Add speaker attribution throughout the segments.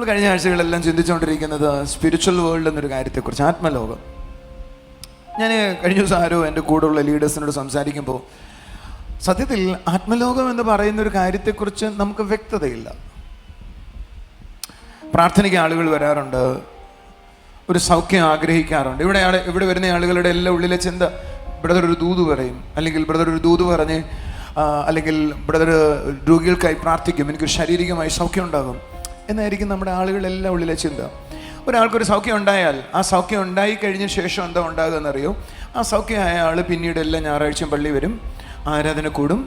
Speaker 1: കഴിഞ്ഞ ആഴ്ചകളെല്ലാം ചിന്തിച്ചുകൊണ്ടിരിക്കുന്നത് spiritual world എന്നൊരു കാര്യത്തെക്കുറിച്ച്, ആത്മലോകം. ഞാൻ കഴിഞ്ഞ ദിവസം ആരോ എൻ്റെ കൂടെയുള്ള ലീഡേഴ്സിനോട് സംസാരിക്കുമ്പോൾ സത്യത്തിൽ ആത്മലോകം എന്ന് പറയുന്ന ഒരു കാര്യത്തെക്കുറിച്ച് നമുക്ക് വ്യക്തതയില്ല. പ്രാർത്ഥനയ്ക്ക് ആളുകൾ വരാറുണ്ട്, ഒരു സൗഖ്യം ആഗ്രഹിക്കാറുണ്ട്. ഇവിടെ വരുന്ന ആളുകളുടെ എല്ലാം ഉള്ളിലെ ചിന്ത, ബ്രദർ ഒരു ദൂത് പറയും, അല്ലെങ്കിൽ ബ്രദർ ഒരു ദൂത് പറഞ്ഞ്, അല്ലെങ്കിൽ ബ്രദർ രോഗികൾക്കായി പ്രാർത്ഥിക്കും, എനിക്കൊരു ശാരീരികമായി സൗഖ്യം ഉണ്ടാകും എന്നായിരിക്കും നമ്മുടെ ആളുകളെല്ലാം ഉള്ളിലെ ചിന്ത. ഒരാൾക്കൊരു സൗഖ്യം ഉണ്ടായാൽ ആ സൗഖ്യം ഉണ്ടായി കഴിഞ്ഞ ശേഷം എന്താ ഉണ്ടാകുക എന്നറിയോ? ആ സൗഖ്യമായ ആൾ പിന്നീട് എല്ലാ ഞായറാഴ്ചയും പള്ളി വരും, ആരാധന കൂടും,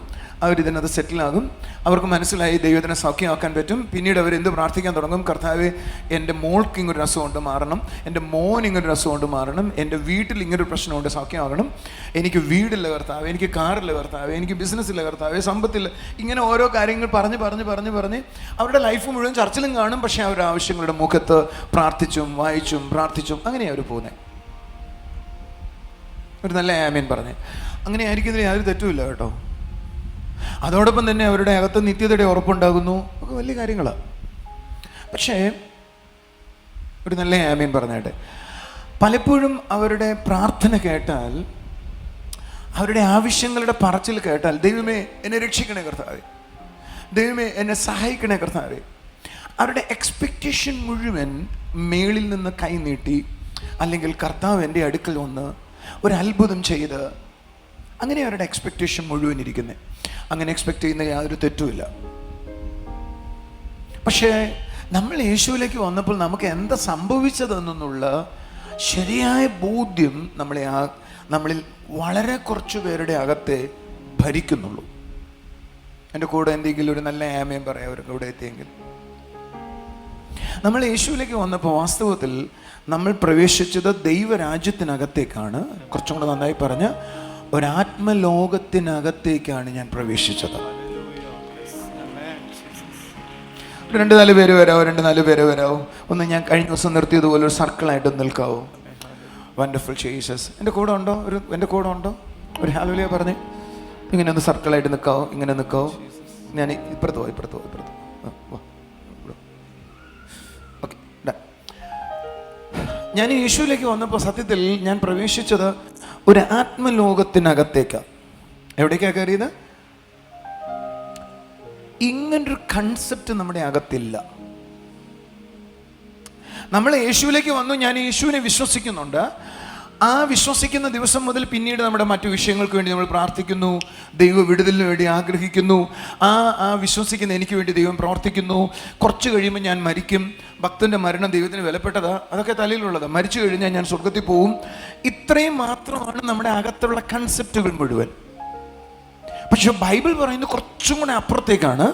Speaker 1: അവരിതിനകത്ത് സെറ്റിലാകും. അവർക്ക് മനസ്സിലായി ദൈവത്തിനെ സൗഖ്യമാക്കാൻ പറ്റും. പിന്നീട് അവരെന്ത് പ്രാർത്ഥിക്കാൻ തുടങ്ങും? കർത്താവേ, എൻ്റെ മോൾക്ക് ഇങ്ങനൊരു അസുഖമുണ്ട് മാറണം, എൻ്റെ മോൻ ഇങ്ങനൊരു അസുഖമുണ്ട് മാറണം, എൻ്റെ വീട്ടിൽ ഇങ്ങനൊരു പ്രശ്നമുണ്ട് സൗഖ്യമാകണം, എനിക്ക് വീടില്ല കർത്താവേ, എനിക്ക് കാറില്ല കർത്താവേ, എനിക്ക് ബിസിനസ്സില്ല കർത്താവേ, സമ്പത്തില്ല. ഇങ്ങനെ ഓരോ കാര്യങ്ങൾ പറഞ്ഞ് അവരുടെ ലൈഫ് മുഴുവൻ ചർച്ചിലും കാണും. പക്ഷേ അവരുടെ ആവശ്യങ്ങളുടെ മുഖത്ത് പ്രാർത്ഥിച്ചും പ്രാർത്ഥിച്ചും അങ്ങനെയാണ് അവർ പോകുന്നത്. ഒരു നല്ല ആമേൻ പറഞ്ഞ് അങ്ങനെ ആയിരിക്കുന്നതിന് യാതൊരു തെറ്റുമില്ല കേട്ടോ. അതോടൊപ്പം തന്നെ അവരുടെ അകത്ത് നിത്യതയുടെ ഉറപ്പുണ്ടാകുന്നു, ഒക്കെ വലിയ കാര്യങ്ങളാണ്. പക്ഷേ ഒരു നല്ല ആമേൻ പറഞ്ഞാട്ടെ, പലപ്പോഴും അവരുടെ പ്രാർത്ഥന കേട്ടാൽ, അവരുടെ ആവശ്യങ്ങളുടെ പറച്ചിൽ കേട്ടാൽ, ദൈവമേ എന്നെ രക്ഷിക്കണേ കർത്താവേ, ദൈവമേ എന്നെ സഹായിക്കണേ കർത്താവേ, അവരുടെ എക്സ്പെക്റ്റേഷൻ മുഴുവൻ മേളിൽ നിന്ന് കൈനീട്ടി, അല്ലെങ്കിൽ കർത്താവ് എൻ്റെ അടുക്കൽ വന്ന് ഒരു അത്ഭുതം ചെയ്ത്, അങ്ങനെ അവരുടെ എക്സ്പെക്റ്റേഷൻ മുഴുവൻ ഇരിക്കുന്നത്. അങ്ങനെ എക്സ്പെക്റ്റ് ചെയ്യുന്ന യാതൊരു തെറ്റുമില്ല. പക്ഷേ നമ്മൾ യേശുവിലേക്ക് വന്നപ്പോൾ നമുക്ക് എന്താ സംഭവിച്ചതെന്നുള്ള ശരിയായ ബോധ്യം നമ്മളിൽ വളരെ കുറച്ചു പേരുടെ അകത്തെ ഭരിക്കുന്നുള്ളൂ. എൻ്റെ കൂടെ എന്തെങ്കിലും ഒരു നല്ല ആമയം പറയാം, അവരുടെ കൂടെ എത്തിയെങ്കിൽ. നമ്മൾ യേശുവിലേക്ക് വന്നപ്പോൾ വാസ്തവത്തിൽ നമ്മൾ പ്രവേശിച്ചത് ദൈവരാജ്യത്തിനകത്തേക്കാണ്. കുറച്ചും കൂടെ നന്നായി പറഞ്ഞ് ഒരാത്മലോകത്തിനകത്തേക്കാണ് ഞാൻ പ്രവേശിച്ചത്. 2-4 പേര് വരാവും. ഒന്ന് ഞാൻ കഴിഞ്ഞ ദിവസം നിർത്തിയതുപോലെ ഒരു സർക്കിളായിട്ട് നിൽക്കാവോ? Wonderful Jesus. എൻ്റെ കൂടെ ഉണ്ടോ? ഒരു ഹല്ലേലൂയ പറഞ്ഞ് ഇങ്ങനെ ഒന്ന് സർക്കിളായിട്ട് നിൽക്കാവോ? ഇങ്ങനെ നിൽക്കാവോ? ഞാൻ ഇപ്പുറത്ത് ഓക്കെ. ഞാൻ യേശുവിലേക്ക് വന്നപ്പോൾ സത്യത്തിൽ ഞാൻ പ്രവേശിച്ചത് ഒരു ആത്മലോകത്തിനകത്തേക്കാണ്. എവിടേക്കാണ് കയറിയത്? ഇങ്ങനൊരു കൺസെപ്റ്റ് നമ്മുടെ അകത്തില്ല. നമ്മൾ യേശുവിലേക്ക് വന്നു, ഞാൻ യേശുവിനെ വിശ്വസിക്കുന്നുണ്ട്. ആ വിശ്വസിക്കുന്ന ദിവസം മുതൽ പിന്നീട് നമ്മുടെ മറ്റു വിഷയങ്ങൾക്ക് വേണ്ടി നമ്മൾ പ്രാർത്ഥിക്കുന്നു, ദൈവ വിടുതലിന് വേണ്ടി ആഗ്രഹിക്കുന്നു. ആ വിശ്വസിക്കുന്ന എനിക്ക് വേണ്ടി ദൈവം പ്രവർത്തിക്കുന്നു. കുറച്ച് കഴിയുമ്പോൾ ഞാൻ മരിക്കും. ഭക്തൻ്റെ മരണം ദൈവത്തിന് വിലപ്പെട്ടതാ, അതൊക്കെ തലയിലുള്ളതാണ്. മരിച്ചു കഴിഞ്ഞാൽ ഞാൻ സ്വർഗത്തിൽ പോവും. ഇത്രയും മാത്രമാണ് നമ്മുടെ അകത്തുള്ള കൺസെപ്റ്റുകൾ മുഴുവൻ. പക്ഷെ ബൈബിൾ പറയുന്നത് കുറച്ചും കൂടെ അപ്പുറത്തേക്കാണ്.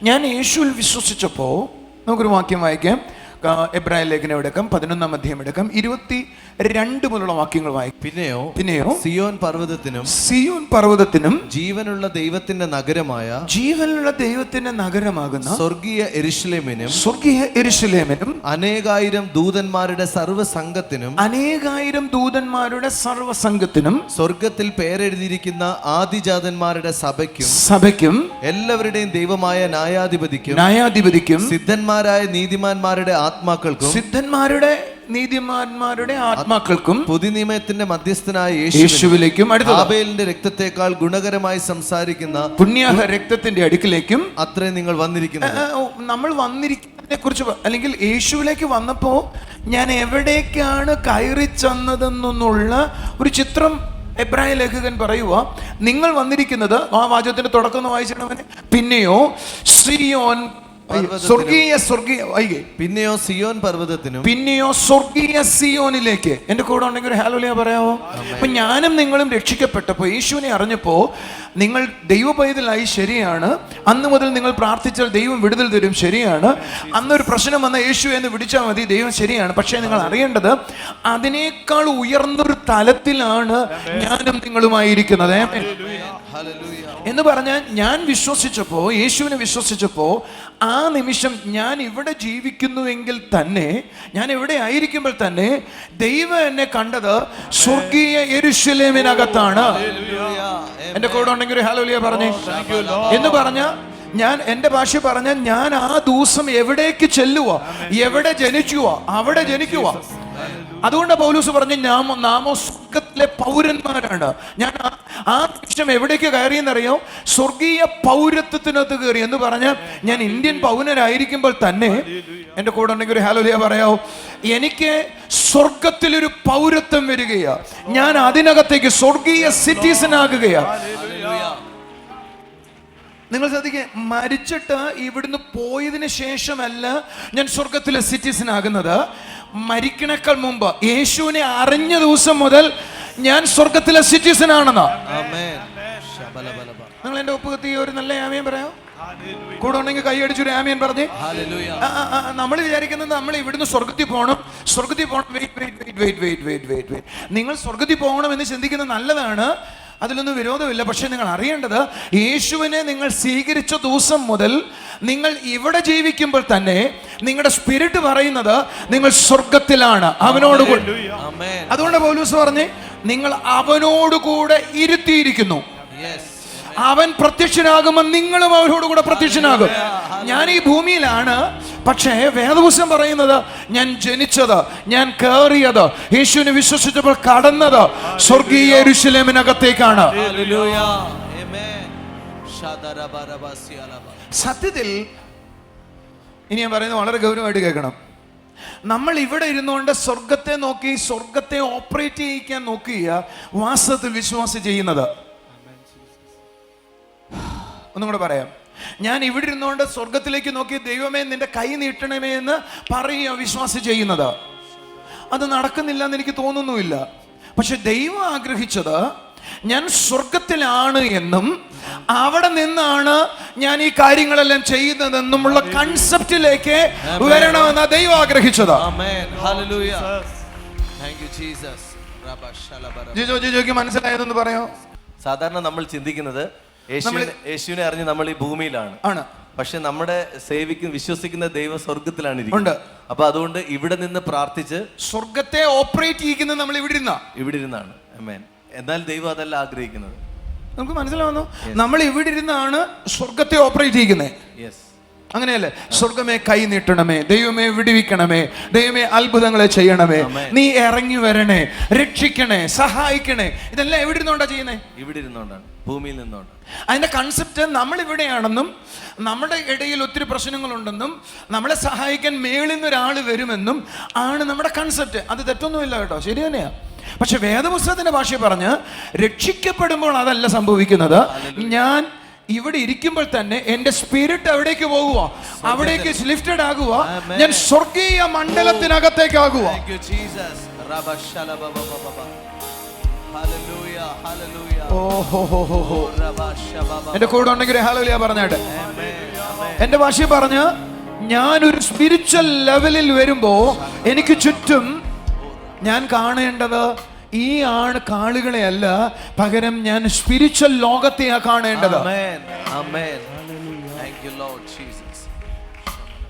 Speaker 1: ഞാൻ യേശുവിൽ വിശ്വസിച്ചപ്പോൾ, നമുക്കൊരു വാക്യം വായിക്കാം. എബ്രായ ലേഖനം എടുക്കാം, 11-ാം അധ്യായം എടുക്കാം, 22 മുതലുള്ള വാക്യങ്ങൾ വായിക്കും. പിന്നെയോ സിയോൻ പർവ്വതത്തിനും ജീവനുള്ള ദൈവത്തിന്റെ നഗരമാകുന്ന സ്വർഗീയ യെരൂശലേമിനും അനേകായിരം ദൂതന്മാരുടെ സർവ്വസംഘത്തിനും സ്വർഗത്തിൽ പേരെഴുതിയിരിക്കുന്ന ആദിജാതന്മാരുടെ സഭയ്ക്കും എല്ലാവരുടെയും ദൈവമായ ന്യായാധിപതിക്കും സിദ്ധന്മാരായ നീതിമാന്മാരുടെ ആത്മാക്കൾക്കും പുതിയ നിയമത്തിന്റെ മധ്യസ്ഥനായ യേശുവിലേക്കും ആബേലിന്റെ രക്തത്തെക്കാൾ ഗുണകരമായി സംസാരിക്കുന്ന പുണ്യാഹ രക്തത്തിന്റെ അടുക്കിലേക്കും അത്രേ നിങ്ങൾ വന്നിരിക്കുന്നത്. നമ്മൾ വന്നിരിക്കുന്നതിനെ കുറിച്ച്, അല്ലെങ്കിൽ യേശുവിലേക്ക് വന്നപ്പോ ഞാൻ എവിടേക്കാണ് കയറി ചെന്നതെന്നുള്ള ഒരു ചിത്രം എബ്രായ ലേഖകൻ പറയുക. നിങ്ങൾ വന്നിരിക്കുന്നത്, ആ വാചകത്തിന്റെ തുടക്കം ഒന്ന് വായിച്ചിടവനെ, പിന്നെയോ സ്വർഗീയ സിയോനിലേക്ക്. എന്റെ കൂടെ ഉണ്ടെങ്കിൽ ഒരു ഹല്ലേലൂയ പറയാമോ? അപ്പൊ ഞാനും നിങ്ങളും രക്ഷിക്കപ്പെട്ടപ്പോ, യേശുവിനെ അറിഞ്ഞപ്പോ, നിങ്ങൾ ദൈവ പൈതലായി, ശരിയാണ്. അന്ന് മുതൽ നിങ്ങൾ പ്രാർത്ഥിച്ചാൽ ദൈവം വിടുതൽ തരും, ശരിയാണ്. അന്നൊരു പ്രശ്നം വന്ന യേശു എന്ന് വിളിച്ചാൽ മതി, ദൈവം ശരിയാണ്. പക്ഷേ നിങ്ങൾ അറിയേണ്ടത് അതിനേക്കാൾ ഉയർന്നൊരു തലത്തിലാണ് ഞാനും നിങ്ങളുമായിരിക്കുന്നത് എന്ന് പറഞ്ഞാൽ, ഞാൻ വിശ്വസിച്ചപ്പോ, യേശുവിനെ വിശ്വസിച്ചപ്പോ, ആ നിമിഷം ഞാൻ ഇവിടെ ജീവിക്കുന്നുവെങ്കിൽ തന്നെ, ഞാൻ എവിടെ ആയിരിക്കുമ്പോൾ തന്നെ ദൈവം എന്നെ കണ്ടത് സ്വർഗീയ യെരൂശലേമിനകത്താണ്. എന്റെ കൂടെ ഉണ്ടെങ്കിൽ ഒരു ഹല്ലേലൂയ പറഞ്ഞേ എന്ന് പറഞ്ഞ ഞാൻ എൻ്റെ ഭാഷ പറഞ്ഞ ഞാൻ ആ ദിവസം എവിടേക്ക് ചെല്ലുവോ, എവിടെ ജനിക്കുവോ അവിടെ ജനിക്കുവോ. അതുകൊണ്ട് പൗലോസ് പറഞ്ഞു നാമോ സ്വർഗത്തിലെ പൗരന്മാരാണ്. ഞാൻ ആ നിമിഷം എവിടേക്ക് കയറിയെന്നറിയോ? സ്വർഗീയ പൗരത്വത്തിനകത്ത് കയറി. എന്ന് പറഞ്ഞാൽ ഞാൻ ഇന്ത്യൻ പൗരനായിരിക്കുമ്പോൾ തന്നെ, എൻ്റെ കൂടെ ഉണ്ടെങ്കിൽ ഒരു ഹല്ലേലൂയ പറയാവോ, എനിക്ക് സ്വർഗത്തിലൊരു പൗരത്വം വരികയാ. ഞാൻ അതിനകത്തേക്ക് സ്വർഗീയ സിറ്റിസൺ ആകുകയാ. നിങ്ങൾ ശ്രദ്ധിക്കുക, മരിച്ചിട്ട് ഇവിടുന്ന് പോയതിന് ശേഷമല്ല ഞാൻ സ്വർഗത്തിലെ സിറ്റിസൺ ആകുന്നത്. മരിക്കണേക്കാൾ മുമ്പ് യേശുവിനെ അറിഞ്ഞ ദിവസം മുതൽ ഞാൻ സ്വർഗത്തിലെ സിറ്റിസൺ ആണെന്ന്. നിങ്ങൾ എന്റെ ഒപ്പുകത്തി ഒരു നല്ല ആമേൻ പറയാം. കൂടെ ഉണ്ടെങ്കിൽ കൈയടിച്ചൊരു ആമേൻ പറഞ്ഞേ. നമ്മൾ വിചാരിക്കുന്നത് നമ്മൾ ഇവിടുന്ന് സ്വർഗത്തിൽ പോകണം. വെയിറ്റ്. നിങ്ങൾ സ്വർഗത്തിൽ പോകണം എന്ന് ചിന്തിക്കുന്നത് നല്ലതാണ്, അതിലൊന്നും വിരോധമില്ല. പക്ഷെ നിങ്ങൾ അറിയേണ്ടത്, യേശുവിനെ നിങ്ങൾ സ്വീകരിച്ച ദിവസം മുതൽ നിങ്ങൾ ഇവിടെ ജീവിക്കുമ്പോൾ തന്നെ നിങ്ങളുടെ സ്പിരിറ്റ് പറയുന്നത് നിങ്ങൾ സ്വർഗത്തിലാണ്, അവനോടുകൂടെ. അതുകൊണ്ട് പൗലോസ് പറഞ്ഞ് നിങ്ങൾ അവനോടുകൂടെ ഇരുത്തിയിരിക്കുന്നു. അവൻ പ്രത്യക്ഷനാകുമ്പോൾ നിങ്ങളും അവനോടുകൂടെ പ്രത്യക്ഷനാകും. ഞാൻ ഈ ഭൂമിയിലാണ്, പക്ഷേ വേദപുസ്തകം പറയുന്നത് ഞാൻ ജനിച്ചത്, ഞാൻ കയറിയത്, യേശുവിനെ വിശ്വസിച്ചപ്പോൾ കടന്നത് സ്വർഗീയ യെരൂശലേമിനകത്തേക്കാണ്. സത്യത്തിൽ ഇനി ഞാൻ പറയുന്നത് വളരെ ഗൗരവമായിട്ട് കേൾക്കണം. നമ്മൾ ഇവിടെ ഇരുന്നുകൊണ്ട് സ്വർഗത്തെ നോക്കി സ്വർഗത്തെ ഓപ്പറേറ്റ് ചെയ്യിക്കാൻ നോക്കിയ വാസ്തവത്തിൽ വിശ്വാസം ചെയ്യുന്നത്. ഒന്നും കൂടെ പറയാം. ഞാൻ ഇവിടെ ഇരുന്നുകൊണ്ട് സ്വർഗത്തിലേക്ക് നോക്കി ദൈവമേ നിന്റെ കൈ നീട്ടണമേ എന്ന് പറയുക വിശ്വാസം ചെയ്യുന്നത്. അത് നടക്കുന്നില്ല എന്ന് എനിക്ക് തോന്നുന്നുമില്ല. പക്ഷെ ദൈവം ആഗ്രഹിച്ചത് ഞാൻ സ്വർഗത്തിലാണ് എന്നും അവിടെ നിന്നാണ് ഞാൻ ഈ കാര്യങ്ങളെല്ലാം ചെയ്യുന്നതെന്നുമുള്ള കൺസെപ്റ്റിലേക്ക് വരണമെന്ന് ദൈവം ആഗ്രഹിച്ചത്. ജിജോക്ക് മനസ്സിലായതെന്ന് പറയോ?
Speaker 2: സാധാരണ നമ്മൾ ചിന്തിക്കുന്നത് യേശുവിനെ അറിഞ്ഞ് നമ്മൾ ഈ ഭൂമിയിലാണ്, പക്ഷെ നമ്മുടെ സേവിക്കുന്ന വിശ്വസിക്കുന്ന ദൈവം സ്വർഗത്തിലാണ് ഇരിക്കുന്നത്. അപ്പൊ അതുകൊണ്ട് ഇവിടെ നിന്ന് പ്രാർത്ഥിച്ച്
Speaker 1: സ്വർഗത്തെ ഓപ്പറേറ്റ് ചെയ്യുന്നത് നമ്മൾ ഇവിടെ
Speaker 2: ഇരുന്നാണ്. ആമേൻ. എന്നാൽ ദൈവം അതല്ല ആഗ്രഹിക്കുന്നത്.
Speaker 1: നമുക്ക് മനസ്സിലാവുന്നു. നമ്മൾ ഇവിടെ ഇരുന്നാണ് സ്വർഗത്തെ ഓപ്പറേറ്റ് ചെയ്യുന്നത്. അങ്ങനെയല്ലേ? സ്വർഗമേ കൈ നീട്ടണമേ, ദൈവമേ വിടുവിക്കണമേ, ദൈവമേ അത്ഭുതങ്ങളെ ചെയ്യണമേ, നീ ഇറങ്ങി വരണേ, രക്ഷിക്കണേ, സഹായിക്കണേ. ഇതെല്ലാം എവിടെ ഇരുന്നോണ്ടാ ചെയ്യുന്നേ?
Speaker 2: ഇവിടെ ഇരുന്നോണ്ടാണ്, ഭൂമിയിൽ നിന്നോണ്ടാണ്.
Speaker 1: അതിന്റെ കൺസെപ്റ്റ് നമ്മൾ ഇവിടെയാണെന്നും നമ്മുടെ ഇടയിൽ ഒത്തിരി പ്രശ്നങ്ങളുണ്ടെന്നും നമ്മളെ സഹായിക്കാൻ മേളിൽ നിന്ന് ഒരാൾ വരുമെന്നും ആണ് നമ്മുടെ കൺസെപ്റ്റ്. അത് തെറ്റൊന്നുമില്ല കേട്ടോ, ശരി തന്നെയാ. പക്ഷെ വേദപുസ്തകത്തിന്റെ ഭാഷ പറഞ്ഞ് രക്ഷിക്കപ്പെടുമ്പോൾ അതല്ല സംഭവിക്കുന്നത്. ഞാൻ ഇവിടെ ഇരിക്കുമ്പോൾ തന്നെ എന്റെ സ്പിരിറ്റ് എവിടേക്ക് പോകുക? അവിടേക്ക് ലിഫ്റ്റഡ് ആകുക. ഞാൻ സ്വർഗീയ മണ്ഡലത്തിനകത്തേക്ക് ആകുക. എന്റെ കൂടെ ഉണ്ടെങ്കിൽ ഹല്ലേലൂയ പറഞ്ഞാട്ടെ. എന്റെ ഭാഷ പറഞ്ഞ് ഞാനൊരു സ്പിരിച്വൽ ലെവലിൽ വരുമ്പോ എനിക്ക് ചുറ്റും ഞാൻ കാണേണ്ടത് ഈ കാളുകളെ അല്ല, പകരം ഞാൻ സ്പിരിച്വൽ ലോകത്തെയാ കാണേണ്ടത്.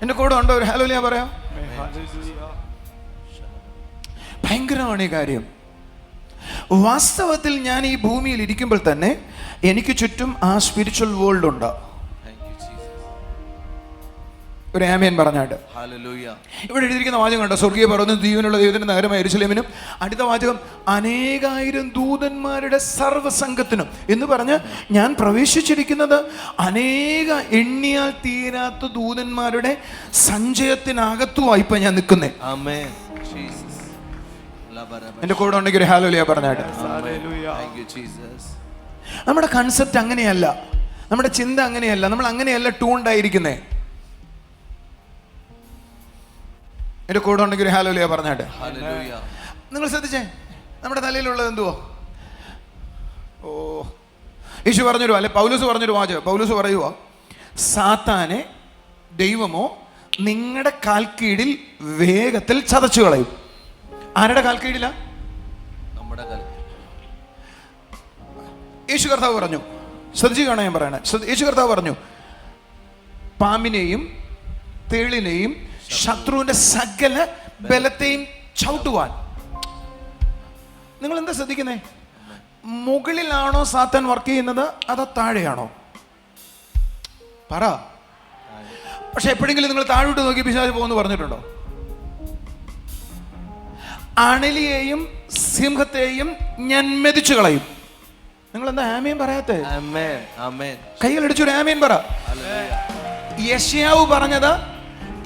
Speaker 1: എന്റെ കൂടെ ഉണ്ടോ? ഒരു ഹല്ലേലൂയ പറയാം. ഭയങ്കരമാണ് ഈ കാര്യം. വാസ്തവത്തിൽ ഞാൻ ഈ ഭൂമിയിൽ ഇരിക്കുമ്പോൾ തന്നെ എനിക്ക് ചുറ്റും ആ സ്പിരിച്വൽ വേൾഡ് ഉണ്ട്. ഒരു ആമേൻ പറഞ്ഞാട്ട്. ഇവിടെ എഴുതിയിരിക്കുന്ന വാചകം കണ്ടോ? സ്വർഗീയ പർവ്വതം ജീവനുള്ള ദൈവത്തിന്റെ നഗരമായ യെരൂശലേമിനും. അടുത്ത വാചകം അനേകായിരം ദൂതന്മാരുടെ സർവ്വസംഘത്തിനും എന്ന് പറഞ്ഞ് ഞാൻ പ്രവേശിച്ചിരിക്കുന്നത് അനേക എണ്ണിയാൽ തീരാത്ത ദൂതന്മാരുടെ സഞ്ചയത്തിനകത്തുമായി ഇപ്പൊ ഞാൻ നിൽക്കുന്നേ. എന്റെ കൂടെ ഉണ്ടെങ്കിൽ ഒരു ഹല്ലേലൂയ പറഞ്ഞാട്ട്. നമ്മുടെ കൺസെപ്റ്റ് അങ്ങനെയല്ല, നമ്മുടെ ചിന്ത അങ്ങനെയല്ല, നമ്മൾ അങ്ങനെയല്ല ട്യൂൺഡായിരിക്കുന്നേ. എന്റെ കൂടെ ഉണ്ടെങ്കിൽ ഒരു ഹല്ലേലൂയ പറഞ്ഞാട്ട്. നിങ്ങൾ ശ്രദ്ധിച്ചേ, നമ്മുടെ തലയിലുള്ളത് എന്തുവോ? യേശു പറഞ്ഞൊരു അല്ലെ പൗലോസ് പറഞ്ഞൊരു വാചകം. പൗലോസ് പറയുക, സാത്താനെ ദൈവമോ നിങ്ങളുടെ കാൽക്കീഴിൽ വേഗത്തിൽ ചതച്ചു കളയും. ആരുടെ കാൽക്കീഴില? നമ്മുടെ കാൽ. യേശു കർത്താവ് പറഞ്ഞു, ശ്രദ്ധിച്ചു കാണാൻ ഞാൻ പറയണേ. യേശു കർത്താവ് പറഞ്ഞു, പാമ്പിനെയും തേളിനെയും ശത്രുവിന്റെ സകല ബലത്തെയും ചവിട്ടുവാൻ. നിങ്ങൾ എന്താ ശ്രദ്ധിക്കുന്നേ? മുകളിലാണോ സാത്താൻ വർക്ക് ചെയ്യുന്നത് അതോ താഴെയാണോ? പറ. പക്ഷെ എപ്പോഴെങ്കിലും നിങ്ങൾ താഴോട്ട് നോക്കി പിശാച് പോകുന്നു പറഞ്ഞിട്ടുണ്ടോ? അണലിയെയും സിംഹത്തെയും ഞാൻ മെതിച്ചു കളയും. നിങ്ങൾ എന്താ ആമേൻ പറയാത്തെ? കൈകളടിച്ചൊരു ആമേൻ പറ. യെശയ്യാവ് പറഞ്ഞത്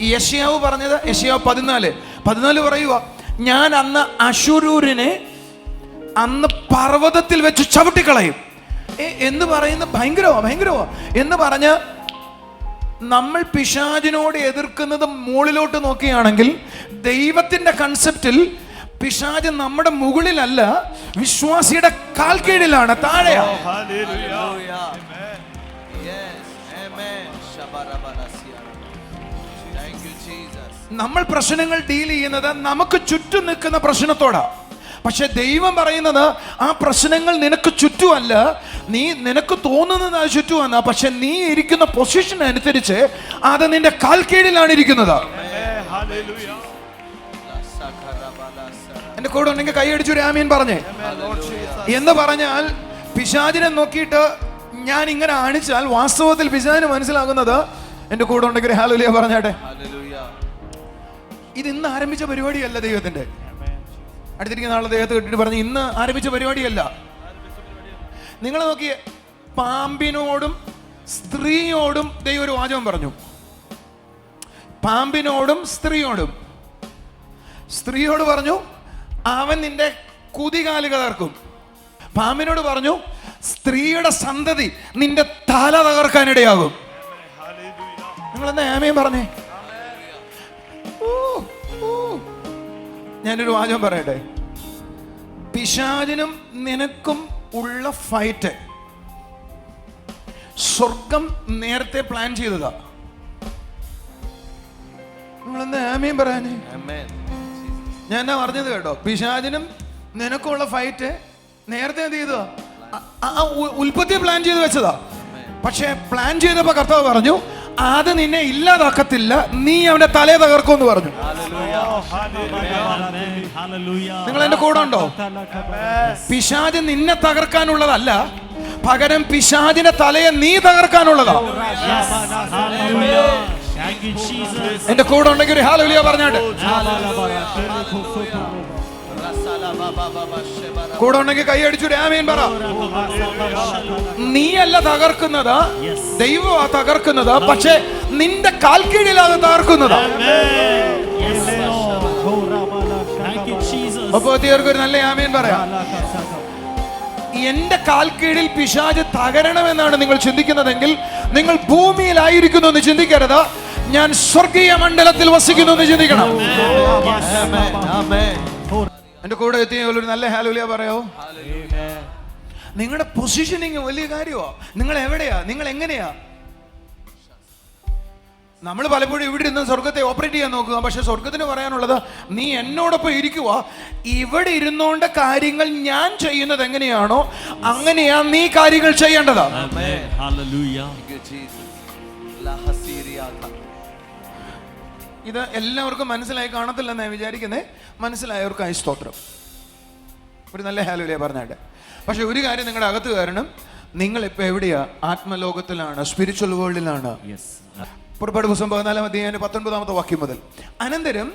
Speaker 1: യെശയ്യാവ് 14 പറയുക, ഞാൻ അന്ന് അശുരൂരിനെ അന്ന് പർവ്വതത്തിൽ വെച്ച് ചവിട്ടിക്കളയും എന്ന് പറയുന്ന ഭയങ്കരമോ എന്ന് പറഞ്ഞ് നമ്മൾ പിശാചിനോട് എതിർക്കുന്നത് മുകളിലോട്ട് നോക്കുകയാണെങ്കിൽ ദൈവത്തിന്റെ കൺസെപ്റ്റിൽ പിശാച് നമ്മുടെ മുകളിലല്ല, വിശ്വാസിയുടെ കാൽ കീഴിലാണ്, താഴെയാണ്. നമ്മൾ പ്രശ്നങ്ങൾ ഡീൽ ചെയ്യുന്നത് നമുക്ക് ചുറ്റും നിൽക്കുന്ന പ്രശ്നത്തോടാ. പക്ഷെ ദൈവം പറയുന്നത് ആ പ്രശ്നങ്ങൾ നിനക്ക് ചുറ്റുമല്ല, നിനക്ക് തോന്നുന്നത് അത് ചുറ്റുമാണ്. പക്ഷെ നീ ഇരിക്കുന്ന പൊസിഷൻ അനുസരിച്ച് അത് നിന്റെ കാൽ കീഴിലാണ് ഇരിക്കുന്നത്. എന്റെ കൂടെ ഉണ്ടെങ്കിൽ കൈയടിച്ചൊരു ആമീൻ പറഞ്ഞേ. എന്ന് പറഞ്ഞാൽ പിശാചിനെ നോക്കിയിട്ട് ഞാൻ ഇങ്ങനെ ആണിച്ചാൽ വാസ്തവത്തിൽ പിശാചിന് മനസ്സിലാകുന്നത്, എന്റെ കൂടെ ഉണ്ടെങ്കിൽ ഹല്ലേലൂയ പറഞ്ഞാട്ടെ, ഇത് ഇന്ന് ആരംഭിച്ച പരിപാടിയല്ല ദൈവത്തിന്റെ. അടുത്തിരിക്കുന്ന ആളെ ദൈവത്തെ കേട്ടിട്ട് പറഞ്ഞു, ഇന്ന് ആരംഭിച്ച പരിപാടിയല്ല. നിങ്ങൾ നോക്കിയേ, പാമ്പിനോടും സ്ത്രീയോടും ദൈവം ഒരു വാചകം പറഞ്ഞു. പാമ്പിനോടും സ്ത്രീയോട് പറഞ്ഞു, അവൻ നിന്റെ കുതികാലുകൾ തകർക്കും. പാമ്പിനോട് പറഞ്ഞു, സ്ത്രീയുടെ സന്തതി നിന്റെ തല തകർക്കാനിടയാകും. നിങ്ങൾ എന്താ ആമേൻ പറഞ്ഞേ? ഞാനൊരു വാചകം പറയട്ടെ. പിശാചിനും നിനക്കും ഉള്ള ഫൈറ്റ് സ്വർഗം നേരത്തെ പ്ലാൻ ചെയ്തതാ. നിങ്ങളെന്താ ആമേൻ പറയാനേ? ഞാൻ എന്നാ പറഞ്ഞത് കേട്ടോ, പിശാചിനും നിനക്കുള്ള ഫൈറ്റ് നേരത്തെ എന്ത് ചെയ്തതാ? ഉൽപ്പത്തി പ്ലാൻ ചെയ്ത് വെച്ചതാ. പക്ഷെ പ്ലാൻ ചെയ്തപ്പോ കർത്താവ് പറഞ്ഞു, അത് നിന്നെ ഇല്ലാതാക്കത്തില്ല, നീ അവന്റെ തലയെ തകർക്കുമെന്ന് പറഞ്ഞു. നിങ്ങൾ എന്റെ കൂടെ ഉണ്ടോ? പിശാച് നിന്നെ തകർക്കാനുള്ളതല്ല, പകരം പിശാചിന്റെ തലയെ നീ തകർക്കാനുള്ളതാ. എന്റെ കൂടെ ഉണ്ടെങ്കിൽ ഒരു ഹല്ലേലൂയ പറഞ്ഞാട്ട്. കൂടെ ഉണ്ടെങ്കിൽ കൈയടിച്ചൊരു ആമേൻ പറ. നീയല്ല തകർക്കുന്നത്, ദൈവമാ തകർക്കുന്നത്. പക്ഷെ നിന്റെ കാൽ കീഴിലാണ് തകർക്കുന്നത്. അപ്പൊ ഒരു നല്ല ആമേൻ പറയാം. എന്റെ കാൽ കീഴിൽ പിശാച് തകരണമെന്നാണ് നിങ്ങൾ ചിന്തിക്കുന്നതെങ്കിൽ നിങ്ങൾ ഭൂമിയിലായിരിക്കുന്നു എന്ന് ചിന്തിക്കരുത്, ഞാൻ സ്വർഗീയ മണ്ഡലത്തിൽ വസിക്കുന്നു എന്ന് ചിന്തിക്കണം. എന്റെ കൂടെ എത്തിയ ഒരു നല്ല ഹല്ലേലൂയ പറയോ? നിങ്ങളുടെ പൊസിഷനിങ് വലിയ കാര്യമാ. നിങ്ങൾ എവിടെയാ? നിങ്ങൾ എങ്ങനെയാ? നമ്മൾ പലപ്പോഴും ഇവിടെ ഇരുന്ന് സ്വർഗത്തെ ഓപ്പറേറ്റ് ചെയ്യാൻ നോക്കുക. പക്ഷെ സ്വർഗത്തിന് പറയാനുള്ളത്, നീ എന്നോടൊപ്പം ഇരിക്കുക, ഇവിടെ ഇരുന്നോണ്ട് കാര്യങ്ങൾ ഞാൻ ചെയ്യുന്നത് എങ്ങനെയാണോ അങ്ങനെയാ നീ കാര്യങ്ങൾ ചെയ്യേണ്ടതാ. ഇത് എല്ലാവർക്കും മനസ്സിലായി കാണത്തില്ലെന്ന് ഞാൻ വിചാരിക്കുന്നത്. മനസ്സിലായവർക്കായി സ്തോത്രം. ഒരു നല്ല ഹല്ലേലൂയ പറഞ്ഞാട്ടെ. പക്ഷെ ഒരു കാര്യം നിങ്ങളുടെ അകത്ത് കാരണം, നിങ്ങൾ ഇപ്പൊ എവിടെയാ? ആത്മലോകത്തിലാണ്, സ്പിരിച്വൽ വേൾഡിലാണ്. പുറപ്പാട് പുസ്തകം 14-ാം അധ്യായം 19-ാമത്തെ വാക്യം മുതൽ. അനന്തരം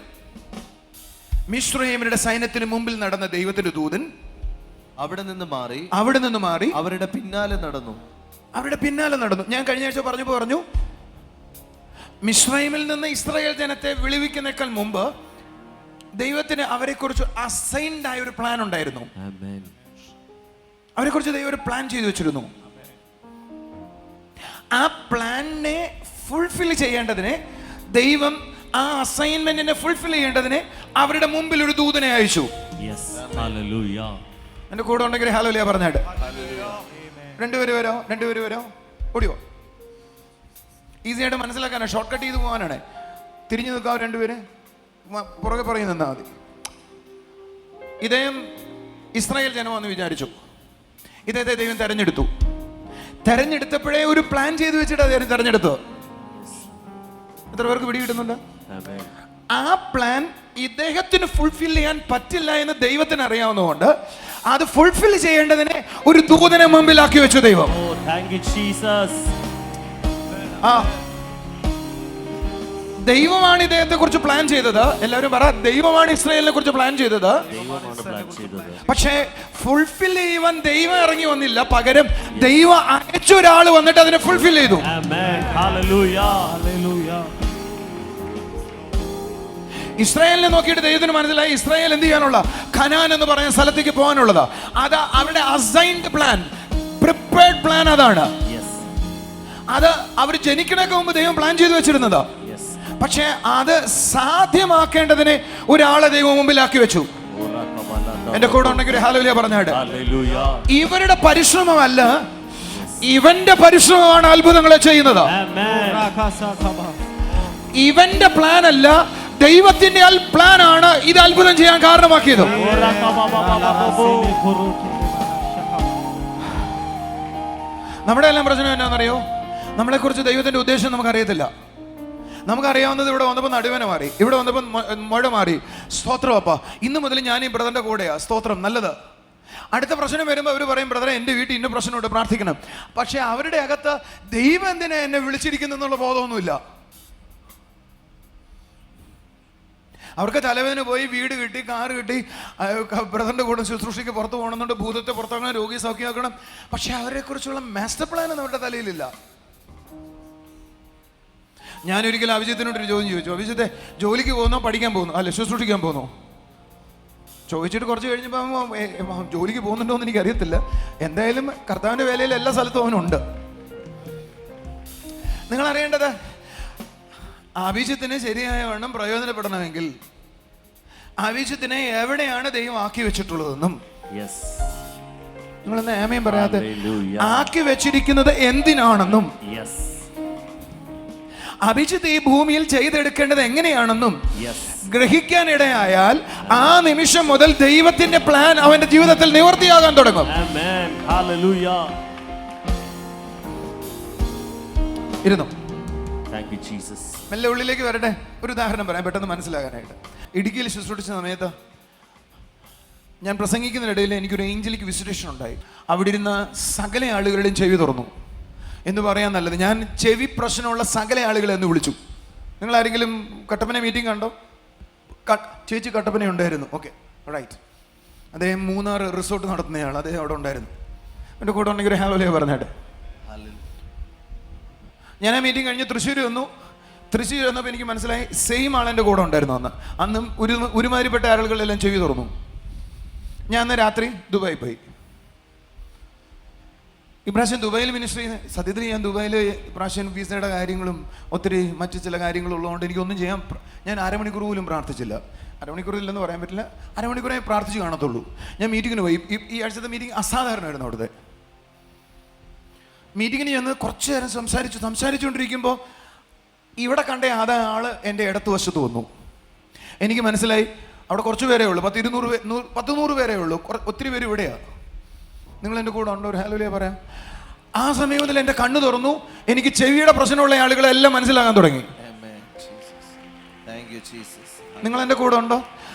Speaker 1: മിസ്രയീമ്യരുടെ സൈന്യത്തിന് മുമ്പിൽ നടന്ന ദൈവത്തിന്റെ ദൂതൻ
Speaker 2: അവിടെ നിന്ന് മാറി അവരുടെ പിന്നാലെ നടന്നു. ഞാൻ കഴിഞ്ഞ ആഴ്ച പറഞ്ഞു മിസ്രയീമിൽ നിന്ന് ഇസ്രായേൽ ജനത്തെ വിളിവിക്കുന്നേക്കാൾ മുമ്പ് ദൈവത്തിന് അവരെക്കുറിച്ച് അസൈൻഡ് ആയ ഒരു പ്ലാൻ ഉണ്ടായിരുന്നു. അവരെക്കുറിച്ച് ദൈവം ഒരു പ്ലാൻ ചെയ്തു വെച്ചിരുന്നു. ആ പ്ലാനിനെ ഫുൾഫിൽ ചെയ്യേണ്ടതിന് ദൈവം ആ അസൈൻമെന്റിനെ ഫുൾഫിൽ ചെയ്യേണ്ടതിന് അവരുടെ മുമ്പിൽ ഒരു ദൂതനെ അയച്ചു. എന്റെ കൂടെ ഉണ്ടെങ്കിൽ ഹല്ലേലൂയ പറഞ്ഞാട്ട്. രണ്ടുപേര് വരോ ഓടിയോ. ഈസി ആയിട്ട് മനസ്സിലാക്കാനാണ്, ഷോർട്ട് കട്ട് ചെയ്ത് പോകാനാണ്. തിരിഞ്ഞു നിൽക്കാവോ രണ്ടുപേര്, പുറകെ പുറകെ നിന്നാ മതി. ഇദ്ദേഹം ഇസ്രായേൽ ജനമാണെന്ന് വിചാരിച്ചു. ഇദ്ദേഹത്തെ ദൈവം തെരഞ്ഞെടുത്തപ്പോഴേ ഒരു പ്ലാൻ ചെയ്ത് വെച്ചിട്ട് അദ്ദേഹം തെരഞ്ഞെടുത്തു. എത്ര പേർക്ക് പിടി കിട്ടുന്നുണ്ട്? ആ പ്ലാൻ ഇദ്ദേഹത്തിന് ഫുൾഫിൽ ചെയ്യാൻ പറ്റില്ല എന്ന് ദൈവത്തിന് അറിയാവുന്നതുകൊണ്ട് അത് ഫുൾഫിൽ ചെയ്യേണ്ടതിനെ ഒരു ദൂതനെ മുമ്പിലാക്കി വെച്ചു ദൈവം.
Speaker 1: ആ, ദൈവമാണ് ഇദ്ദേഹത്തെ കുറിച്ച് പ്ലാൻ ചെയ്തത്. എല്ലാവരും പറ, ദൈവമാണ് ഇസ്രായേലിനെ കുറിച്ച് പ്ലാൻ ചെയ്തത്. പക്ഷേ ഫുൾഫിൽ ചെയ്യുവാൻ ദൈവം ഇറങ്ങി വന്നില്ല, പകരം ദൈവം അയച്ച ഒരാൾ വന്നിട്ട് അതിനെ ഫുൾഫിൽ ചെയ്തു. ഇസ്രായേലിനെ നോക്കിയിട്ട് ദൈവത്തിന് മനസ്സിലായി ഇസ്രായേൽ എന്ത് ചെയ്യാനുള്ള, ഖനാൻ എന്ന് പറയുന്ന സ്ഥലത്തേക്ക് പോകാനുള്ളതാ. അത് അവരുടെ അസൈൻഡ് പ്ലാൻ, പ്രിപ്പയർഡ് പ്ലാൻ. അതാണ് അത് അവർ ജനിക്കണൊക്കെ മുമ്പ് ദൈവം പ്ലാൻ ചെയ്തു വെച്ചിരുന്നതാ. പക്ഷെ അത് സാധ്യമാക്കേണ്ടതിന് ഒരാളെ ദൈവം മുമ്പിലാക്കി വെച്ചു. എന്റെ കൂടെ ഉണ്ടെങ്കിൽ ഒരു ഹല്ലേലൂയ പറഞ്ഞാട്. ഇവരുടെ പരിശ്രമമല്ല, ഇവന്റെ പരിശ്രമമാണ് അത്ഭുതങ്ങളെ ചെയ്യുന്നത്. ഇവന്റെ പ്ലാൻ അല്ല, ദൈവത്തിന്റെ പ്ലാൻ ആണ് ഇത് അത്ഭുതം ചെയ്യാൻ കാരണമാക്കിയത്. നമ്മുടെ എല്ലാം പ്രശ്നം എന്നാണെന്നറിയോ? നമ്മളെ കുറിച്ച് ദൈവത്തിന്റെ ഉദ്ദേശം നമുക്കറിയത്തില്ല. നമുക്കറിയാവുന്നത് ഇവിടെ വന്നപ്പോൾ നടുവന മാറി, ഇവിടെ വന്നപ്പോൾ മഴ മാറി. സ്തോത്രം അപ്പ, ഇന്ന് മുതൽ ഞാൻ ഈ ബ്രദറിന്റെ കൂടെയാ. സ്തോത്രം, നല്ലത്. അടുത്ത പ്രശ്നം വരുമ്പോൾ അവർ പറയും, ബ്രദറെ എൻ്റെ വീട്ടിൽ ഇന്ന പ്രശ്നമുണ്ട്, പ്രാർത്ഥിക്കണം. പക്ഷെ അവരുടെ അകത്ത് ദൈവം എന്തിനാ എന്നെ വിളിച്ചിരിക്കുന്നു എന്നുള്ള ബോധമൊന്നുമില്ല. അവർക്ക് തലവേദന പോയി, വീട് കിട്ടി, കാറ് കിട്ടി, ബ്രദറിന്റെ കൂടെ ശുശ്രൂഷയ്ക്ക് പുറത്ത് പോകണമെന്നുണ്ട്, ഭൂതത്തെ പുറത്താക്കണം, രോഗിയെ സൗഖ്യമാക്കണം. പക്ഷെ അവരെ കുറിച്ചുള്ള മാസ്റ്റർ പ്ലാൻ ഒന്നും അവരുടെ തലയിലില്ല. ഞാനൊരിക്കലും അഭിജിത്തിനോടൊരു ചോദ്യം ചോദിച്ചു, അഭിജിത്തെ ജോലിക്ക് പോകുന്നോ പഠിക്കാൻ പോകുന്നു, അല്ല ശുശ്രൂഷിക്കാൻ പോകുന്നു? ചോദിച്ചിട്ട് കുറച്ച് കഴിഞ്ഞപ്പോൾ ജോലിക്ക് പോകുന്നുണ്ടോ എന്ന് എനിക്കറിയത്തില്ല. എന്തായാലും കർത്താവിൻ്റെ വേലയിൽ എല്ലാ സ്ഥലത്തും അവനുണ്ട്. നിങ്ങൾ അറിയേണ്ടത്, അഭിജിത്തിന് ശരിയായ വണ്ണം പ്രയോജനപ്പെടണമെങ്കിൽ അഭിജിത്തിനെ എവിടെയാണ് ദൈവം ആക്കി വെച്ചിട്ടുള്ളതെന്നും, നിങ്ങളെന്താ ആമേൻ പറയാതെ, ആക്കി വെച്ചിരിക്കുന്നത് എന്തിനാണെന്നും, അഭിജിത്ത് ഈ ഭൂമിയിൽ ചെയ്തെടുക്കേണ്ടത് എങ്ങനെയാണെന്നും ഗ്രഹിക്കാനിടയായാൽ ആ നിമിഷം മുതൽ ദൈവത്തിന്റെ പ്ലാൻ അവന്റെ ജീവിതത്തിൽ നിവർത്തിയാകാൻ തുടങ്ങും. ഇരുന്നു. മെല്ലെ ഉള്ളിലേക്ക് വരട്ടെ. ഒരു ഉദാഹരണം പറയാം പെട്ടെന്ന് മനസ്സിലാകാനായിട്ട്. ഇടുക്കിയിൽ ശുശ്രൂഷിച്ച സമയത്ത് ഞാൻ പ്രസംഗിക്കുന്നതിനിടയിൽ എനിക്കൊരു ഏഞ്ചലിക് വിസിറ്റേഷൻ ഉണ്ടായി. അവിടെ ഇരുന്ന സകല ആളുകളുടെയും ചെവി തുറന്നു. എന്ന് പറയാൻ നല്ലത്, ഞാൻ ചെവി പ്രശ്നമുള്ള സകല ആളുകളെ എന്ന് വിളിച്ചു. നിങ്ങൾ ആരെങ്കിലും കട്ടപ്പന മീറ്റിംഗ് കണ്ടോ? ചേച്ചി കട്ടപ്പന ഉണ്ടായിരുന്നു. Okay, right. അദ്ദേഹം മൂന്നാർ റിസോർട്ട് നടത്തുന്നയാൾ, അദ്ദേഹം അവിടെ ഉണ്ടായിരുന്നു. എൻ്റെ കൂടെ ഉണ്ടെങ്കിൽ ഒരു ഹല്ലേലൂയ പറഞ്ഞാട്ടെ. ഞാൻ ആ മീറ്റിംഗ് കഴിഞ്ഞ് തൃശ്ശൂർ വന്നു. തൃശ്ശൂർ വന്നപ്പോൾ എനിക്ക് മനസ്സിലായി സെയിം ആളെൻ്റെ കൂടെ ഉണ്ടായിരുന്നു. അന്നും ഒരുമാതിരിപ്പെട്ട ആളുകളെല്ലാം ചെവി തുറന്നു. ഞാൻ അന്ന് രാത്രി ദുബായി പോയി. ഇപ്രാവശ്യം ദുബായിൽ മിനിസ്റ്റർ ചെയ്യുന്ന, സത്യത്തിൽ ഞാൻ ദുബായിൽ ഇപ്രാവശ്യം വിസയുടെ കാര്യങ്ങളും ഒത്തിരി മറ്റു ചില കാര്യങ്ങളും ഉള്ളതുകൊണ്ട് എനിക്കൊന്നും ചെയ്യാൻ, ഞാൻ അരമണിക്കൂർ പോലും പ്രാർത്ഥിച്ചില്ല. അരമണിക്കൂറില്ലെന്ന് പറയാൻ പറ്റില്ല, അരമണിക്കൂറേ പ്രാർത്ഥിച്ച് കാണത്തുള്ളൂ. ഞാൻ മീറ്റിങ്ങിന് പോയി. ഈ ആഴ്ചത്തെ മീറ്റിംഗ് അസാധാരണമായിരുന്നു. അവിടുത്തെ മീറ്റിങ്ങിന് ചെന്ന് കുറച്ച് നേരം സംസാരിച്ചുകൊണ്ടിരിക്കുമ്പോൾ ഇവിടെ കണ്ട ആള് എൻ്റെ ഇടത്ത് വശത്ത് വന്നു. എനിക്ക് മനസ്സിലായി അവിടെ കുറച്ച് പേരേ ഉള്ളൂ, 100 പേരേ ഉള്ളൂ. ഒത്തിരി പേര് ഇവിടെയാണ്. നിങ്ങൾ എൻ്റെ കൂടെ ഉണ്ടോ? ഒരു ഹല്ലേലൂയ പറയാം. ആ സമയം മുതൽ എൻ്റെ കണ്ണ് തുറന്നു. എനിക്ക് ചെവിയുടെ പ്രശ്നമുള്ള ആളുകളെല്ലാം മനസ്സിലാകാൻ തുടങ്ങി. നിങ്ങൾ എൻ്റെ കൂടെ ഉണ്ടോ?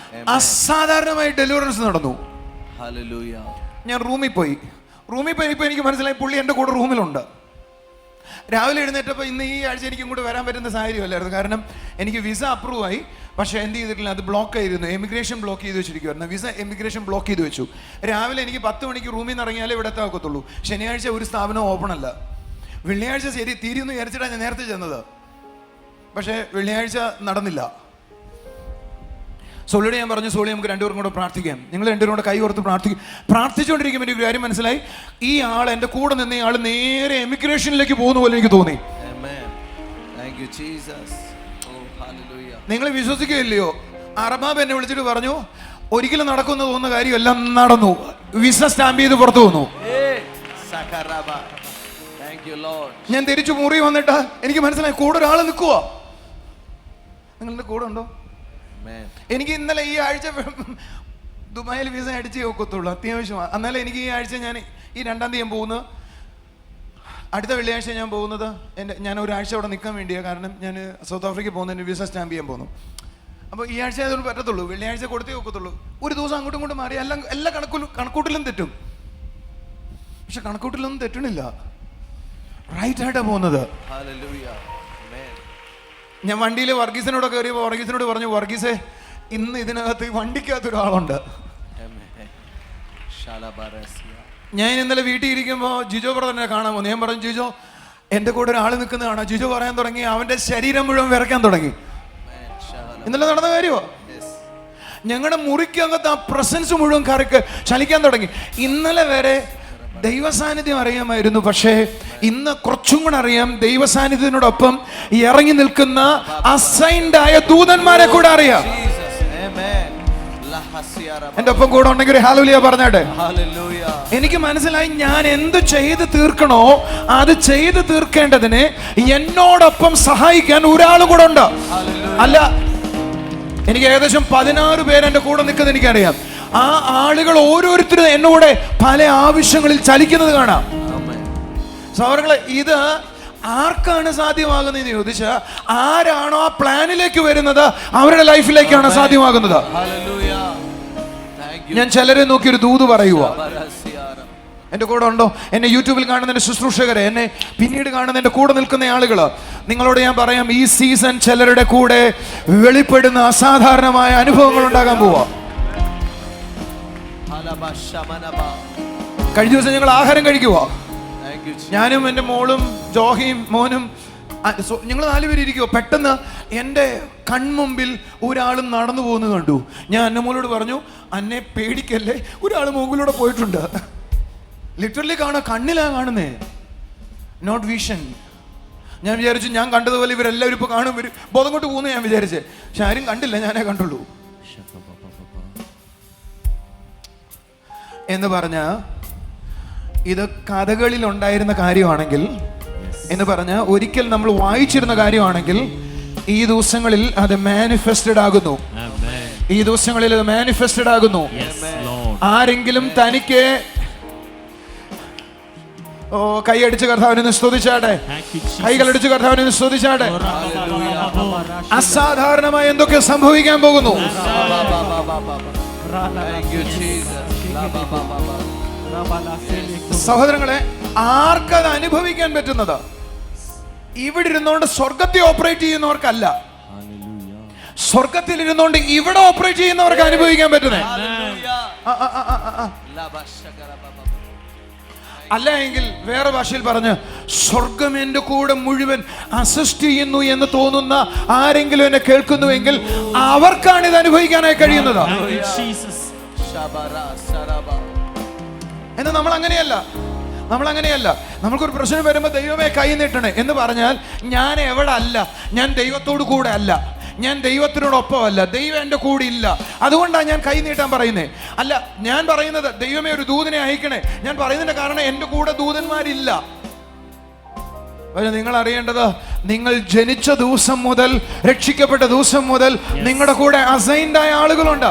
Speaker 1: അസാധാരണമായി ഡെലിവറൻസ് നടന്നു. ഞാൻ റൂമിൽ പോയി. ഇപ്പോൾ എനിക്ക് മനസ്സിലായി പുള്ളി എൻ്റെ കൂടെ റൂമിലുണ്ട്. രാവിലെ എഴുന്നേറ്റപ്പോൾ ഇന്ന് ഈ ആഴ്ച എനിക്ക് ഇങ്ങോട്ട് വരാൻ പറ്റുന്ന സാഹചര്യമല്ലായിരുന്നു. കാരണം എനിക്ക് വിസ അപ്രൂവ് ആയി, പക്ഷേ എന്ത് ചെയ്തിട്ടില്ല, അത് ബ്ലോക്ക് ആയിരുന്നു. എമിഗ്രേഷൻ ബ്ലോക്ക് ചെയ്ത് വെച്ചിരിക്കുമായിരുന്നു. വിസ എമിഗ്രേഷൻ ബ്ലോക്ക് ചെയ്ത് വെച്ചു. രാവിലെ എനിക്ക് 10 മണിക്ക് റൂമിൽ നിന്ന് ഇറങ്ങിയാലേ ഇവിടെ എത്താക്കത്തുള്ളൂ. ശനിയാഴ്ച ഒരു സ്ഥാപനം ഓപ്പൺ അല്ല. വെള്ളിയാഴ്ച ശരി തീരുമെന്ന് വിചാരിച്ചിട്ടാണ് ഞാൻ നേരത്തെ ചെന്നത്. പക്ഷേ വെള്ളിയാഴ്ച നടന്നില്ല. സോളിയോട് ഞാൻ പറഞ്ഞു, സോളി നമുക്ക് രണ്ടുപേരും കൂടെ പ്രാർത്ഥിക്കാം. നിങ്ങൾ രണ്ടുപേരും കൂടെ കൈ ഓർത്ത് പ്രാർത്ഥിച്ചുകൊണ്ടിരിക്കുമ്പോൾ എനിക്ക് ഒരു കാര്യം മനസ്സിലായി. ഈ ആൾ എൻ്റെ കൂടെ നിന്ന് ഈ ആൾ നേരെ എമിഗ്രേഷനിലേക്ക് പോകുന്ന പോലെ എനിക്ക് തോന്നി. നിങ്ങൾ വിശ്വസിക്കുകയില്ലയോ? അറബാബ് എന്നെ വിളിച്ചിട്ട് പറഞ്ഞു, ഒരിക്കലും നടക്കുമെന്ന് തോന്നുന്ന കാര്യം എല്ലാം നടന്നു. വിസ സ്റ്റാമ്പ് ചെയ്ത് പുറത്തു വന്നു. ഞാൻ തിരിച്ചു മുറി വന്നിട്ട് എനിക്ക് മനസ്സിലായി കൂടെ ഒരാൾ നിൽക്കുക. നിങ്ങളുടെ കൂടെ ഉണ്ടോ? എനിക്ക് ഇന്നലെ ഈ ആഴ്ച ദുബായിൽ വിസ അടിച്ചേ ഒക്കത്തുള്ളൂ, അത്യാവശ്യമാണ്. എന്നാലും എനിക്ക് ഈ ആഴ്ച ഞാൻ ഈ 2-ാം തീയതി പോകുന്നത്, അടുത്ത വെള്ളിയാഴ്ച ഞാൻ പോകുന്നത്. ഞാൻ ഒരാഴ്ച അവിടെ നിൽക്കാൻ വേണ്ടിയാണ്. കാരണം ഞാൻ സൗത്ത് ആഫ്രിക്ക പോകുന്നതിന് വിസ സ്റ്റാമ്പ് ചെയ്യാൻ പോകുന്നു. അപ്പോൾ ഈ ആഴ്ച അതുകൊണ്ട് പറ്റത്തുള്ളൂ, വെള്ളിയാഴ്ച കൊടുത്തേ ഒക്കത്തുള്ളൂ. ഒരു ദിവസം അങ്ങോട്ടും ഇങ്ങോട്ടും മാറി എല്ലാ കണക്കൂട്ടിലും തെറ്റും. പക്ഷെ കണക്കൂട്ടിലൊന്നും തെറ്റണില്ല.
Speaker 2: റൈറ്റ് ആയിട്ടാണ് പോകുന്നത്.
Speaker 3: Hallelujah. Amen.
Speaker 2: ഞാൻ വണ്ടിയിൽ വർഗീസിനോട് കയറിയപ്പോൾ വർഗീസിനോട് പറഞ്ഞു, വർഗീസേ ഇന്ന് ഇതിനകത്ത് ഈ വണ്ടിക്കകത്ത് ഒരാളുണ്ട്.
Speaker 3: Amen. Shalabarasia.
Speaker 2: ഞാൻ ഇന്നലെ വീട്ടിൽ ഇരിക്കുമ്പോൾ ജിജോ ബ്രദറിനെ കാണാൻ വന്നു. ഞാൻ പറഞ്ഞു, ജിജോ എൻ്റെ കൂടെ ഒരാൾ നിൽക്കുന്ന കാണാം. ജിജോ പറയാൻ തുടങ്ങി, അവൻ്റെ ശരീരം മുഴുവൻ വിറയ്ക്കാൻ തുടങ്ങി.
Speaker 3: Amen. Shalala.
Speaker 2: ഇന്നലെ നടന്ന കാര്യമോ?
Speaker 3: Yes.
Speaker 2: ഞങ്ങളുടെ മുറിക്കകത്ത് ആ പ്രസൻസ് മുഴുവൻ കറക്ക് ചലിക്കാൻ തുടങ്ങി. ഇന്നലെ വരെ ദൈവസാന്നിധ്യം അറിയാമായിരുന്നു, പക്ഷേ ഇന്ന് കുറച്ചും കൂടെ അറിയാം. ദൈവസാന്നിധ്യത്തിനോടൊപ്പം ഇറങ്ങി നിൽക്കുന്ന അസൈൻഡ് ആയ ദൂതന്മാരെ കൂടെ അറിയാം.
Speaker 3: Jesus. Amen. La hasiara.
Speaker 2: എന്റെ ഒപ്പം കൂടെ ഉണ്ടെങ്കിൽ ഒരു ഹല്ലേലൂയ പറഞ്ഞാട്ടെ.
Speaker 3: Hallelujah.
Speaker 2: എനിക്ക് മനസ്സിലായി, ഞാൻ എന്ത് ചെയ്ത് തീർക്കണോ അത് ചെയ്ത് തീർക്കേണ്ടതിന് എന്നോടൊപ്പം സഹായിക്കാൻ ഒരാളും കൂടെ ഉണ്ട്. അല്ല, എനിക്ക് ഏകദേശം 16 പേര് എൻ്റെ കൂടെ നിൽക്കുന്നത് എനിക്കറിയാം. ആ ആളുകൾ ഓരോരുത്തരും എന്നോട് പല ആവശ്യങ്ങളിൽ ചലിക്കുന്നത് കാണാം.
Speaker 3: Amen.
Speaker 2: സഹോദരങ്ങളെ, ഇത് ആർക്കാണ് സാധ്യമാകുന്നതെന്ന് ചോദിച്ചാൽ, ആരാണോ ആ പ്ലാനിലേക്ക് വരുന്നത് അവരുടെ ലൈഫിലേക്കാണ് സാധ്യമാകുന്നത്.
Speaker 3: Hallelujah. Thank you.
Speaker 2: ഞാൻ ചിലരെ നോക്കി ഒരു ദൂത് പറയുക.
Speaker 3: Barasiara.
Speaker 2: എൻ്റെ കൂടെ ഉണ്ടോ? എന്നെ യൂട്യൂബിൽ കാണുന്ന എൻ്റെ ശുശ്രൂഷകരെ, എന്നെ പിന്നീട് കാണുന്ന എൻ്റെ കൂടെ നിൽക്കുന്ന ആളുകൾ, നിങ്ങളോട് ഞാൻ പറയാം, ഈ സീസൺ ചിലരുടെ കൂടെ വെളിപ്പെടുന്ന അസാധാരണമായ അനുഭവങ്ങൾ ഉണ്ടാകാൻ പോവാ.
Speaker 3: Halabashamanaba.
Speaker 2: കഴിഞ്ഞ ദിവസം ഞങ്ങൾ ആഹാരം കഴിക്കുക.
Speaker 3: Thank you. Jesus.
Speaker 2: ഞാനും എൻ്റെ മോളും ജോഹിയും മോനും ഞങ്ങൾ 4 പേര് ഇരിക്കുവോ. പെട്ടെന്ന് എൻ്റെ കൺമുമ്പിൽ ഒരാളും നടന്നു പോകുന്നത് കണ്ടു. ഞാൻ എൻ്റെ മോളോട് പറഞ്ഞു, അന്നെ പേടിക്കല്ലേ, ഒരാൾ മുമ്പിലൂടെ പോയിട്ടുണ്ട്. ലിറ്ററലി കണ്ണിലാ കാണുന്നേ, നോട്ട് വിഷൻ. ഞാൻ വിചാരിച്ചു ഞാൻ കണ്ടതുപോലെ ഇവരെല്ലാവരും ഇപ്പോൾ കാണും, ഇവർ ബോധം കൊണ്ട് പോകുന്നു ഞാൻ വിചാരിച്ചേ. പക്ഷെ ആരും കണ്ടില്ല, ഞാനേ കണ്ടുള്ളൂ. എന്ന് പറഞ്ഞ ഇത് കഥകളിൽ ഉണ്ടായിരുന്ന കാര്യമാണെങ്കിൽ, എന്ന് പറഞ്ഞ ഒരിക്കൽ നമ്മൾ വായിച്ചിരുന്ന കാര്യമാണെങ്കിൽ, ഈ ദിവസങ്ങളിൽ അത് മാനിഫെസ്റ്റഡ് ആകുന്നു. ഈ ദിവസങ്ങളിൽ അത് മാനിഫെസ്റ്റഡ് ആകുന്നു. ആരെങ്കിലും തനിക്ക് കൈയടിച്ച് കർത്താവിനെ സ്തുതിച്ചാട്ടെ, കൈകളടിച്ച് കർത്താവിനെ സ്തുതിച്ചാട്ടെ. അസാധാരണമായ എന്തൊക്കെ സംഭവിക്കാൻ പോകുന്നു.
Speaker 3: Thank you, Jesus.
Speaker 2: സഹോദരങ്ങളെ, ആർക്കത് അനുഭവിക്കാൻ പറ്റുന്നത്? ഇവിടെ ഇരുന്നുകൊണ്ട് സ്വർഗത്തെ ഓപ്പറേറ്റ് ചെയ്യുന്നവർക്കല്ല, സ്വർഗത്തിൽ ഇരുന്നുകൊണ്ട് ഇവിടെ ഓപ്പറേറ്റ് ചെയ്യുന്നവർക്ക് അനുഭവിക്കാൻ പറ്റുന്നേ. അല്ല എങ്കിൽ വേറെ ഭാഷയിൽ പറഞ്ഞ്, സ്വർഗം എൻ്റെ കൂടെ മുഴുവൻ അസിസ്റ്റ് ചെയ്യുന്നു എന്ന് തോന്നുന്ന ആരെങ്കിലും എന്നെ കേൾക്കുന്നുവെങ്കിൽ അവർക്കാണ് ഇത് അനുഭവിക്കാനായി കഴിയുന്നത്. എന്നാൽ നമ്മൾ അങ്ങനെയല്ല. നമ്മൾക്കൊരു പ്രശ്നം വരുമ്പോൾ ദൈവമേ കൈ നീട്ടണേ എന്ന് പറഞ്ഞാൽ, ഞാൻ എവിടെ അല്ല, ഞാൻ ദൈവത്തോട് കൂടെ അല്ല, ഞാൻ ദൈവത്തിനോടൊപ്പമല്ല, ദൈവം എൻ്റെ കൂടെ ഇല്ല, അതുകൊണ്ടാണ് ഞാൻ കൈ നീട്ടാൻ പറയുന്നത്. അല്ല, ഞാൻ പറയുന്നത് ദൈവമേ ഒരു ദൂതനെ അയക്കണേ, ഞാൻ പറയുന്നതിന്റെ കാരണം എൻ്റെ കൂടെ ദൂതന്മാരില്ല. പക്ഷെ നിങ്ങൾ അറിയേണ്ടത്, നിങ്ങൾ ജനിച്ച ദിവസം മുതൽ, രക്ഷിക്കപ്പെട്ട ദിവസം മുതൽ നിങ്ങളുടെ കൂടെ അസൈൻഡ് ആയ ആളുകളുണ്ട്.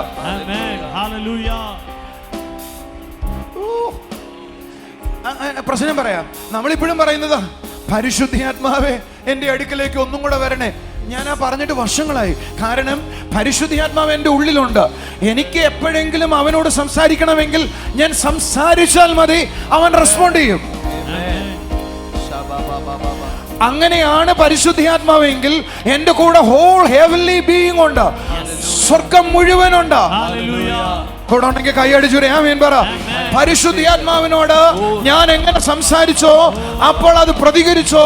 Speaker 2: പ്രശ്നം പറയാം, നമ്മളിപ്പോഴും പറയുന്നത്, പരിശുദ്ധാത്മാവേ എൻ്റെ അടുക്കലേക്ക് ഒന്നും കൂടെ വരണേ. ഞാൻ പറഞ്ഞിട്ട് വർഷങ്ങളായി. കാരണം പരിശുദ്ധാത്മാവ് എൻ്റെ ഉള്ളിലുണ്ട്. എനിക്ക് എപ്പോഴെങ്കിലും അവനോട് സംസാരിക്കണമെങ്കിൽ ഞാൻ സംസാരിച്ചാൽ മതി, അവൻ റെസ്പോണ്ട് ചെയ്യും. അങ്ങനെയാണ് പരിശുദ്ധാത്മാവെങ്കിൽ എൻ്റെ കൂടെ ഹോൾ ഹെവൻലി ബീയിങ് ഉണ്ട്, സ്വർഗം മുഴുവനുണ്ട്. കൂടെ ഉണ്ടെങ്കിൽ കൈയടിച്ചു ആമേൻ പറ. പരിശുദ്ധാത്മാവിനോട് ഞാൻ എങ്ങനെ സംസാരിച്ചോ അപ്പോൾ അത് പ്രതികരിച്ചോ,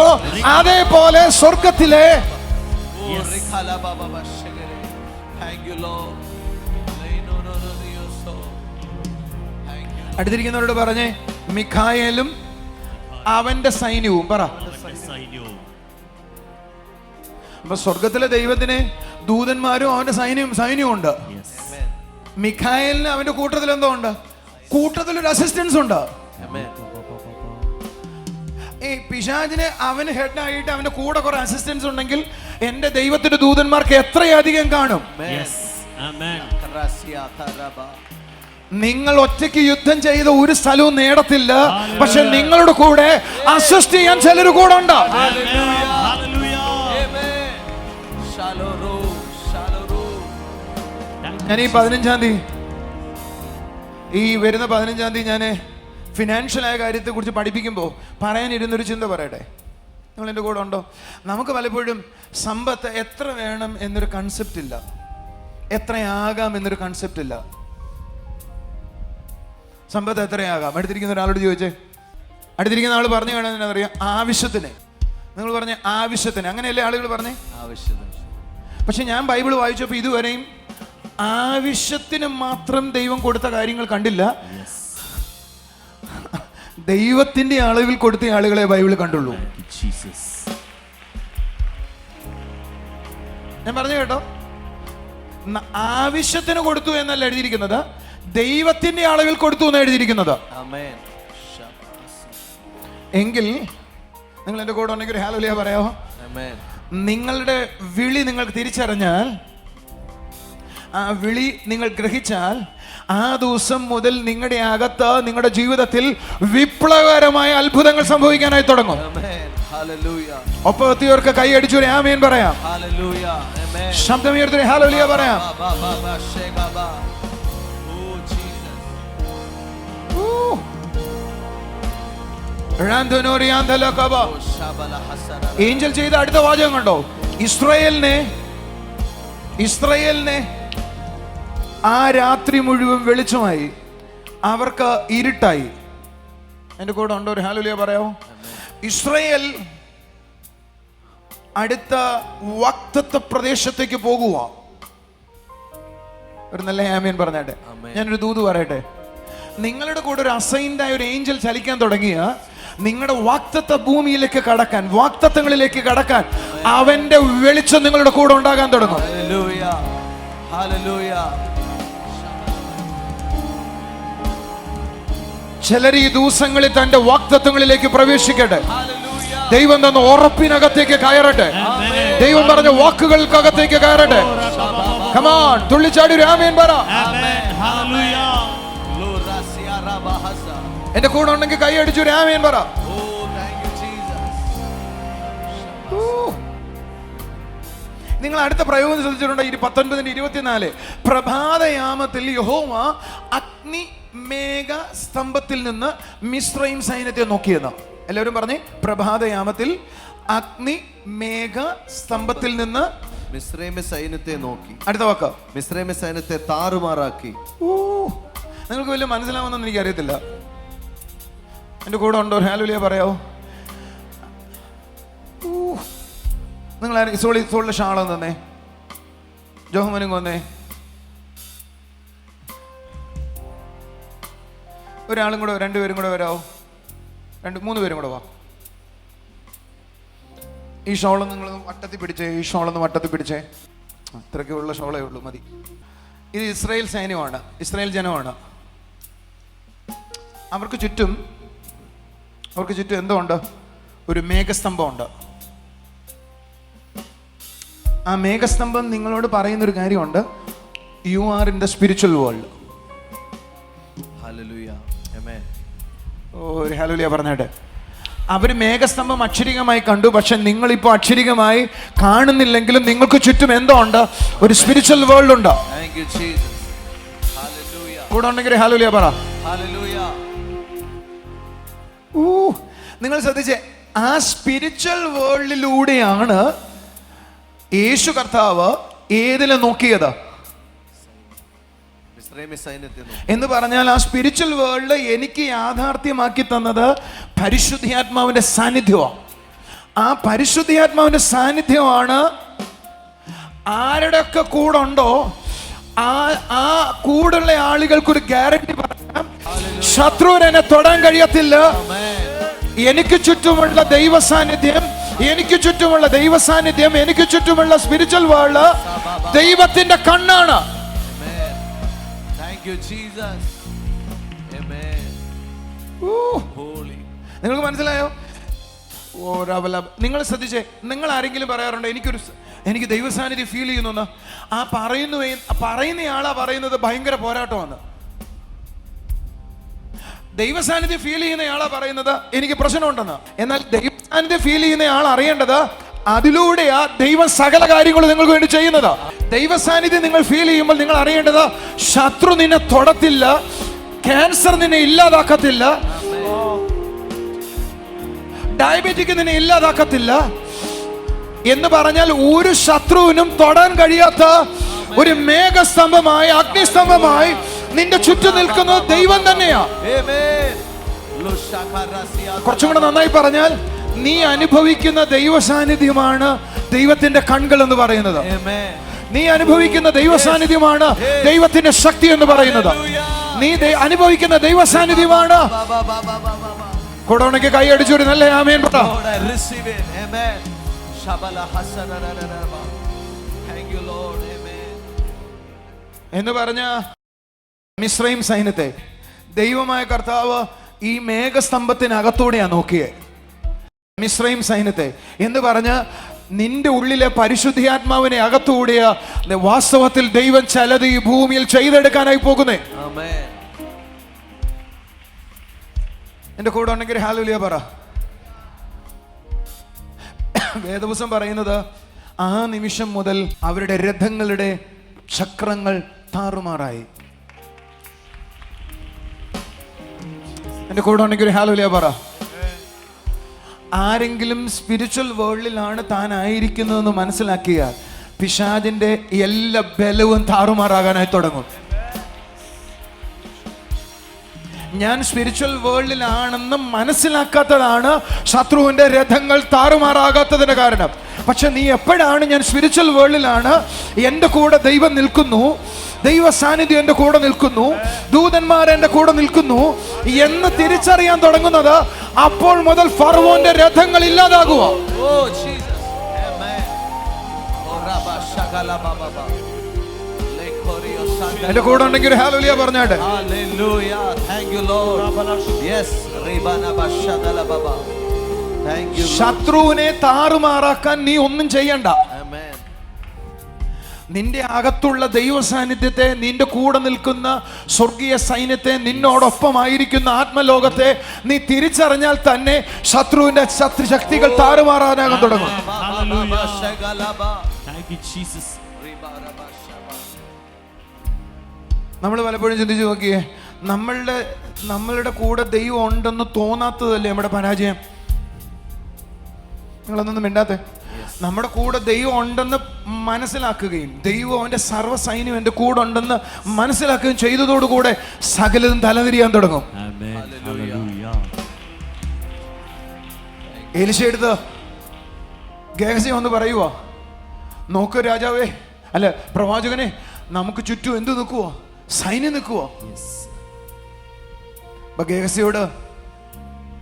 Speaker 2: അതേപോലെ സ്വർഗത്തിലെ അടുത്തിരിക്കുന്നവരോട് പറഞ്ഞേ, മിഖായേലും അവന്റെ സൈന്യവും പറ. അപ്പൊ സ്വർഗത്തിലെ ദൈവത്തിന് ദൂതന്മാരും അവന്റെ സൈന്യവും ഉണ്ട്. മിഖായേലിന് അവന്റെ കൂട്ടത്തിൽ എന്തോ ഉണ്ട്, കൂട്ടത്തിലൊരു അസിസ്റ്റൻസ് ഉണ്ട്. ഈ പിശാചിന് അവന് ഹെഡായിട്ട് അവന്റെ കൂടെ കുറെ അസിസ്റ്റൻസ് ഉണ്ടെങ്കിൽ എന്റെ ദൈവത്തിന്റെ ദൂതന്മാർക്ക് എത്രയധികം കാണും. നിങ്ങൾ ഒറ്റയ്ക്ക് യുദ്ധം ചെയ്ത ഒരു സ്ഥലവും നേടത്തില്ല, പക്ഷെ നിങ്ങളുടെ കൂടെ അസിസ്റ്റ് ചെയ്യാൻ ചിലർ കൂടെ ഉണ്ട്. ഞാൻ ഈ 15-ാം തീയതി, ഈ വരുന്ന 15-ാം തീയതി ഞാൻ
Speaker 1: ഫിനാൻഷ്യലായ കാര്യത്തെക്കുറിച്ച് പഠിപ്പിക്കുമ്പോൾ പറയാനിരുന്നൊരു ചിന്ത പറയട്ടെ. നിങ്ങൾ എൻ്റെ കൂടെ ഉണ്ടോ? നമുക്ക് പലപ്പോഴും സമ്പത്ത് എത്ര വേണം എന്നൊരു കൺസെപ്റ്റ് ഇല്ല, എത്രയാകാം എന്നൊരു കൺസെപ്റ്റ് ഇല്ല. സമ്പത്ത് എത്രയാകാം? അടുത്തിരിക്കുന്ന ഒരാളോട് ചോദിച്ചേ. അടുത്തിരിക്കുന്ന ആൾ പറഞ്ഞു വേണമെന്ന് എന്താ പറയുക? ആവശ്യത്തിന്. നിങ്ങൾ പറഞ്ഞ ആവശ്യത്തിന്, അങ്ങനെയല്ലേ ആളുകൾ പറഞ്ഞേ?
Speaker 3: ആവശ്യത്തിന്.
Speaker 1: പക്ഷെ ഞാൻ ബൈബിൾ വായിച്ചപ്പോൾ ഇതുവരെയും ആവശ്യത്തിന് മാത്രം ദൈവം കൊടുത്ത കാര്യങ്ങൾ കണ്ടില്ല. ദൈവത്തിന്റെ അളവിൽ കൊടുത്ത ആളുകളെ ബൈബിൾ കണ്ടുള്ളൂ. ഞാൻ പറഞ്ഞു കേട്ടോ, ആവശ്യത്തിന് കൊടുത്തു എന്നല്ല എഴുതിയിരിക്കുന്നത്, ദൈവത്തിന്റെ അളവിൽ കൊടുത്തു എന്ന് എഴുതിയിരിക്കുന്നത്. എങ്കിൽ നിങ്ങൾ എൻ്റെ കൂടെ ഉണ്ടെങ്കിൽ ഒരു ഹല്ലേലൂയ പറയാമോ? നിങ്ങളുടെ വിളി നിങ്ങൾ തിരിച്ചറിഞ്ഞാൽ, ആ വിളി നിങ്ങൾ ഗ്രഹിച്ചാൽ, ആ ദിവസം മുതൽ നിങ്ങളുടെ അകത്ത്, നിങ്ങളുടെ ജീവിതത്തിൽ വിപ്ലവകരമായ അത്ഭുതങ്ങൾ സംഭവിക്കാനായി തുടങ്ങും. ഒപ്പം എത്തിയവർക്ക് കൈയടിച്ചു ആമേൻ പറയാം. ശബ്ദമുയർത്തി ഹല്ലേലൂയ പറയാം. ഏഞ്ചൽ ചെയ്ത അടുത്ത വാചകം കണ്ടോ? ഇസ്രായേലിനെ ആ രാത്രി മുഴുവൻ വെളിച്ചമായി, അവർക്ക് ഇരുട്ടായി. എന്റെ കൂടെ ഉണ്ടോ? ഒരു ഹല്ലേലൂയ പറയാമോ? ഇസ്രായേൽ അടുത്ത വാഗ്ദത്ത പ്രദേശത്തേക്ക് പോകുക. ഒരു നല്ല ആമേൻ പറഞ്ഞാട്ടെ. ഞാനൊരു ദൂത് പറയട്ടെ. നിങ്ങളുടെ കൂടെ ഒരു അസൈൻഡ് ആയ ഒരു ഏഞ്ചൽ ചലിക്കാൻ തുടങ്ങിയ, നിങ്ങളുടെ വാഗ്ദത്ത ഭൂമിയിലേക്ക് കടക്കാൻ, വാഗ്ദത്തങ്ങളിലേക്ക് കടക്കാൻ അവന്റെ വെളിച്ചം നിങ്ങളുടെ കൂടെ ഉണ്ടാകാൻ തുടങ്ങും. ചിലർ ഈ ദിവസങ്ങളിൽ തന്റെ വാഗ്ദത്തങ്ങളിലേക്ക് പ്രവേശിക്കട്ടെ. ദൈവം തന്ന ഉറപ്പിനകത്തേക്ക് കയറട്ടെ. ദൈവം പറഞ്ഞ വാക്കുകൾക്കകത്തേക്ക് കയറട്ടെ. Come on, തുള്ളിച്ചാടി ഒരു ആമേൻ പറ. എന്റെ കൂടെ ഉണ്ടെങ്കിൽ കൈ അടിച്ചു ഒരു ആമേൻ പറ. നിങ്ങൾ അടുത്ത പ്രയോഗം ശ്രദ്ധിച്ചിട്ടുണ്ടോ? 19:24 പ്രഭാതയാമത്തിൽ യഹോവ അഗ്നി മേഘ സ്തംഭത്തിൽ നിന്ന് മിസ്രയീം സൈന്യത്തെ നോക്കിയെന്ന്. എല്ലാവരും പറഞ്ഞേ, പ്രഭാതയാമത്തിൽ അഗ്നി മേഘ സ്തംഭത്തിൽ നിന്ന്
Speaker 3: മിസ്രയീം സൈന്യത്തെ നോക്കി.
Speaker 1: അടുത്ത വാക്ക്,
Speaker 3: മിസ്രയീം സൈന്യത്തെ താറുമാറാക്കി.
Speaker 1: നിങ്ങൾക്ക് വലിയ മനസ്സിലാവുമെന്ന് എനിക്കറിയത്തില്ല. എൻ്റെ കൂടെ ഉണ്ടോ? ഹല്ലേലൂയ പറയാവോ? നിങ്ങൾ സോളിലെ ഷാളം തന്നെ, ജോഹമനും വന്നേ. ഒരാളും കൂടെ, രണ്ടുപേരും കൂടെ വരാവോ? 3 പേരും കൂടെ വാ. ഈ ഷോളൊന്ന് നിങ്ങൾ വട്ടത്തിൽ പിടിച്ചേ. ഈ ഷോളൊന്ന് വട്ടത്തിൽ പിടിച്ചേ. അത്രയ്ക്ക് ഉള്ള ഷോളേ ഉള്ളൂ, മതി. ഇത് ഇസ്രായേൽ സൈന്യമാണ്, ഇസ്രായേൽ ജനമാണ്. അവർക്ക് ചുറ്റും എന്തോ ഉണ്ട്? ഒരു മേഘസ്തംഭമുണ്ട്. ആ മേഘസ്തംഭം നിങ്ങളോട് പറയുന്നൊരു കാര്യമുണ്ട്. You are in the spiritual world. ഒരു ഹല്ലേലൂയ പറഞ്ഞാട്ടെ. അവർ മേഘസ്തംഭം അക്ഷരികമായി കണ്ടു, പക്ഷെ നിങ്ങളിപ്പോൾ അക്ഷരികമായി കാണുന്നില്ലെങ്കിലും നിങ്ങൾക്ക് ചുറ്റും എന്തോ ഉണ്ട്? ഒരു സ്പിരിച്വൽ വേൾഡ് ഉണ്ട്. കൂടെ ഉണ്ടെങ്കിൽ ഹല്ലേലൂയ പറ. നിങ്ങൾ ശ്രദ്ധിച്ചേ, ആ സ്പിരിച്വൽ വേൾഡിലൂടെയാണ് യേശു കർത്താവ് ഏതിലെ നോക്കിയത് എന്ന് പറഞ്ഞാൽ, ആ സ്പിരിച്വൽ വേൾഡ് എനിക്ക് യാഥാർത്ഥ്യമാക്കി തന്നത് പരിശുദ്ധാത്മാവിന്റെ സാന്നിധ്യമാണ്. ആ പരിശുദ്ധാത്മാവിന്റെ സാന്നിധ്യമാണ് ആരുടെയൊക്കെ കൂടെ ഉണ്ടോ ആ കൂടുള്ള ആളുകൾക്കൊരു ഗ്യാരണ്ടി പറയാം, ശത്രുവിനെ തൊടാൻ കഴിയത്തില്ല. എനിക്ക് ചുറ്റുമുള്ള ദൈവ സാന്നിധ്യം, എനിക്ക് ചുറ്റുമുള്ള സ്പിരിച്വൽ വേൾഡ് ദൈവത്തിന്റെ കണ്ണാണ്. നിങ്ങൾക്ക് മനസ്സിലായോ? നിങ്ങൾ ശ്രദ്ധിച്ചേ, നിങ്ങൾ ആരെങ്കിലും പറയാറുണ്ടോ എനിക്ക് ദൈവസാന്നിധ്യം ഫീൽ ചെയ്യുന്നു? ആ പറയുന്നയാളാ പറയുന്നത് ഭയങ്കര പോരാട്ടമാണ്. ദൈവസാന്നിധ്യം ഫീൽ ചെയ്യുന്നയാളാ പറയുന്നത് എനിക്ക് പ്രശ്നമുണ്ടെന്ന്. എന്നാൽ ദൈവസാന്നിധ്യം ഫീൽ ചെയ്യുന്നയാൾ അറിയേണ്ടത് അതിലൂടെയാ ദൈവം സകല കാര്യങ്ങളും നിങ്ങൾക്ക് വേണ്ടി ചെയ്യുന്നത്. ദൈവസാന്നിധ്യം നിങ്ങൾ ഫീൽ ചെയ്യുമ്പോൾ നിങ്ങൾ അറിയേണ്ടത് ശത്രു നിന്നെ തൊടത്തില്ല, ക്യാൻസർ നിന്നെ ഇല്ലാതാക്കത്തില്ല, ഡയബറ്റിക് നിന്നെ ഇല്ലാതാക്കത്തില്ല എന്ന് പറഞ്ഞാൽ ഒരു ശത്രുവിനും തൊടാൻ കഴിയാത്ത ഒരു മേഘസ്തംഭമായി, അഗ്നിസ്തംഭമായി നിന്റെ ചുറ്റും നിൽക്കുന്നത് ദൈവം തന്നെയാ. കുറച്ചും കൂടെ നന്നായി പറഞ്ഞാൽ, നീ അനുഭവിക്കുന്ന ദൈവ സാന്നിധ്യമാണ് ദൈവത്തിന്റെ കണ്ണുകൾ എന്ന് പറയുന്നത്. നീ അനുഭവിക്കുന്ന ദൈവ സാന്നിധ്യമാണ് ദൈവത്തിന്റെ ശക്തി എന്ന് പറയുന്നത്. നീ അനുഭവിക്കുന്ന ദൈവ സാന്നിധ്യമാണ്. കൊടോണയ്ക്ക് കൈ അടിച്ചൊരു നല്ല ആമേൻ പറ. എന്ന് പറഞ്ഞ മിസ്രൈം സൈന്യത്തെ ദൈവമായ കർത്താവ് ഈ മേഘസ്തംഭത്തിനകത്തൂടെയാ നോക്കിയേ. മിസ്രൈം സൈന്യത്തെ എന്ന് പറഞ്ഞ നിന്റെ ഉള്ളിലെ പരിശുദ്ധാത്മാവിനെ അകത്തൂടിയ വാസ്തവത്തിൽ ദൈവം ചിലത് ഈ ഭൂമിയിൽ ചെയ്തെടുക്കാനായി പോകുന്നേ. എന്റെ കൂടെ ഉണ്ടെങ്കിൽ ഹല്ലേലൂയ പറ. വേദപുസ്തകം പറയുന്നത് ആ നിമിഷം മുതൽ അവരുടെ രഥങ്ങളുടെ ചക്രങ്ങൾ താറുമാറായി. എന്റെ കൂടെ ഉണ്ടെങ്കിൽ ഹല്ലേലൂയ പറ. ആരെങ്കിലും സ്പിരിച്വൽ വേൾഡിലാണ് താൻ ആയിരിക്കുന്നതെന്ന് മനസ്സിലാക്കിയാൽ പിശാചിന്റെ എല്ലാ ബലവും താറുമാറാകാനായി തുടങ്ങും. ഞാൻ സ്പിരിച്വൽ വേൾഡിലാണെന്ന് മനസ്സിലാക്കാത്തതാണ് ശത്രുവിന്റെ രഥങ്ങൾ താറുമാറാകാത്തതിന്റെ കാരണം. പക്ഷെ നീ എപ്പോഴാണ് ഞാൻ സ്പിരിച്വൽ വേൾഡിലാണ്, എൻ്റെ കൂടെ ദൈവം നിൽക്കുന്നു, ദൈവ സാന്നിധ്യം എൻ്റെ കൂടെ നിൽക്കുന്നു, ദൂതന്മാർ എൻ്റെ കൂടെ നിൽക്കുന്നു എന്ന് തിരിച്ചറിയാൻ തുടങ്ങുന്നത്, അപ്പോൾ മുതൽ ഫറവോന്റെ രഥങ്ങൾ ഇല്ലാതാകുക. എന്റെ കൂടെ ഉണ്ടെങ്കിൽ ഹല്ലേലൂയ പറഞ്ഞാട്ടെ. ശത്രുവിനെ താറുമാറാക്കാൻ നീ ഒന്നും ചെയ്യണ്ട. നിന്റെ അകത്തുള്ള ദൈവ സാന്നിധ്യത്തെ, നിന്റെ കൂടെ നിൽക്കുന്ന സ്വർഗീയ സൈന്യത്തെ, നിന്നോടൊപ്പമായിരിക്കുന്ന ആത്മലോകത്തെ നീ തിരിച്ചറിഞ്ഞാൽ തന്നെ ശത്രുവിന്റെ ശക്തികൾ താറുമാറാനാകാൻ തുടങ്ങും. നമ്മൾ പലപ്പോഴും ചിന്തിച്ചു നോക്കിയേ, നമ്മളുടെ കൂടെ ദൈവം ഉണ്ടെന്ന് തോന്നാത്തതല്ലേ നമ്മുടെ പരാജയം? നിങ്ങളൊന്നും മിണ്ടാത്തെ. നമ്മുടെ കൂടെ ദൈവം ഉണ്ടെന്ന് മനസ്സിലാക്കുകയും ദൈവം അവന്റെ സർവ്വ സൈന്യം എൻ്റെ കൂടെ ഉണ്ടെന്ന് മനസ്സിലാക്കുകയും ചെയ്തതോടുകൂടെ സകലതും തലതിരിയാൻ തുടങ്ങും. എലീശ എടുത്ത് ഗേഹസി വന്ന് പറയുവാ, നോക്ക് രാജാവേ, അല്ല പ്രവാചകനെ, നമുക്ക് ചുറ്റും എന്ത് നിൽക്കുവോ? സൈന്യം നിൽക്കുവോ? അപ്പൊ ഗേഹസിയോട്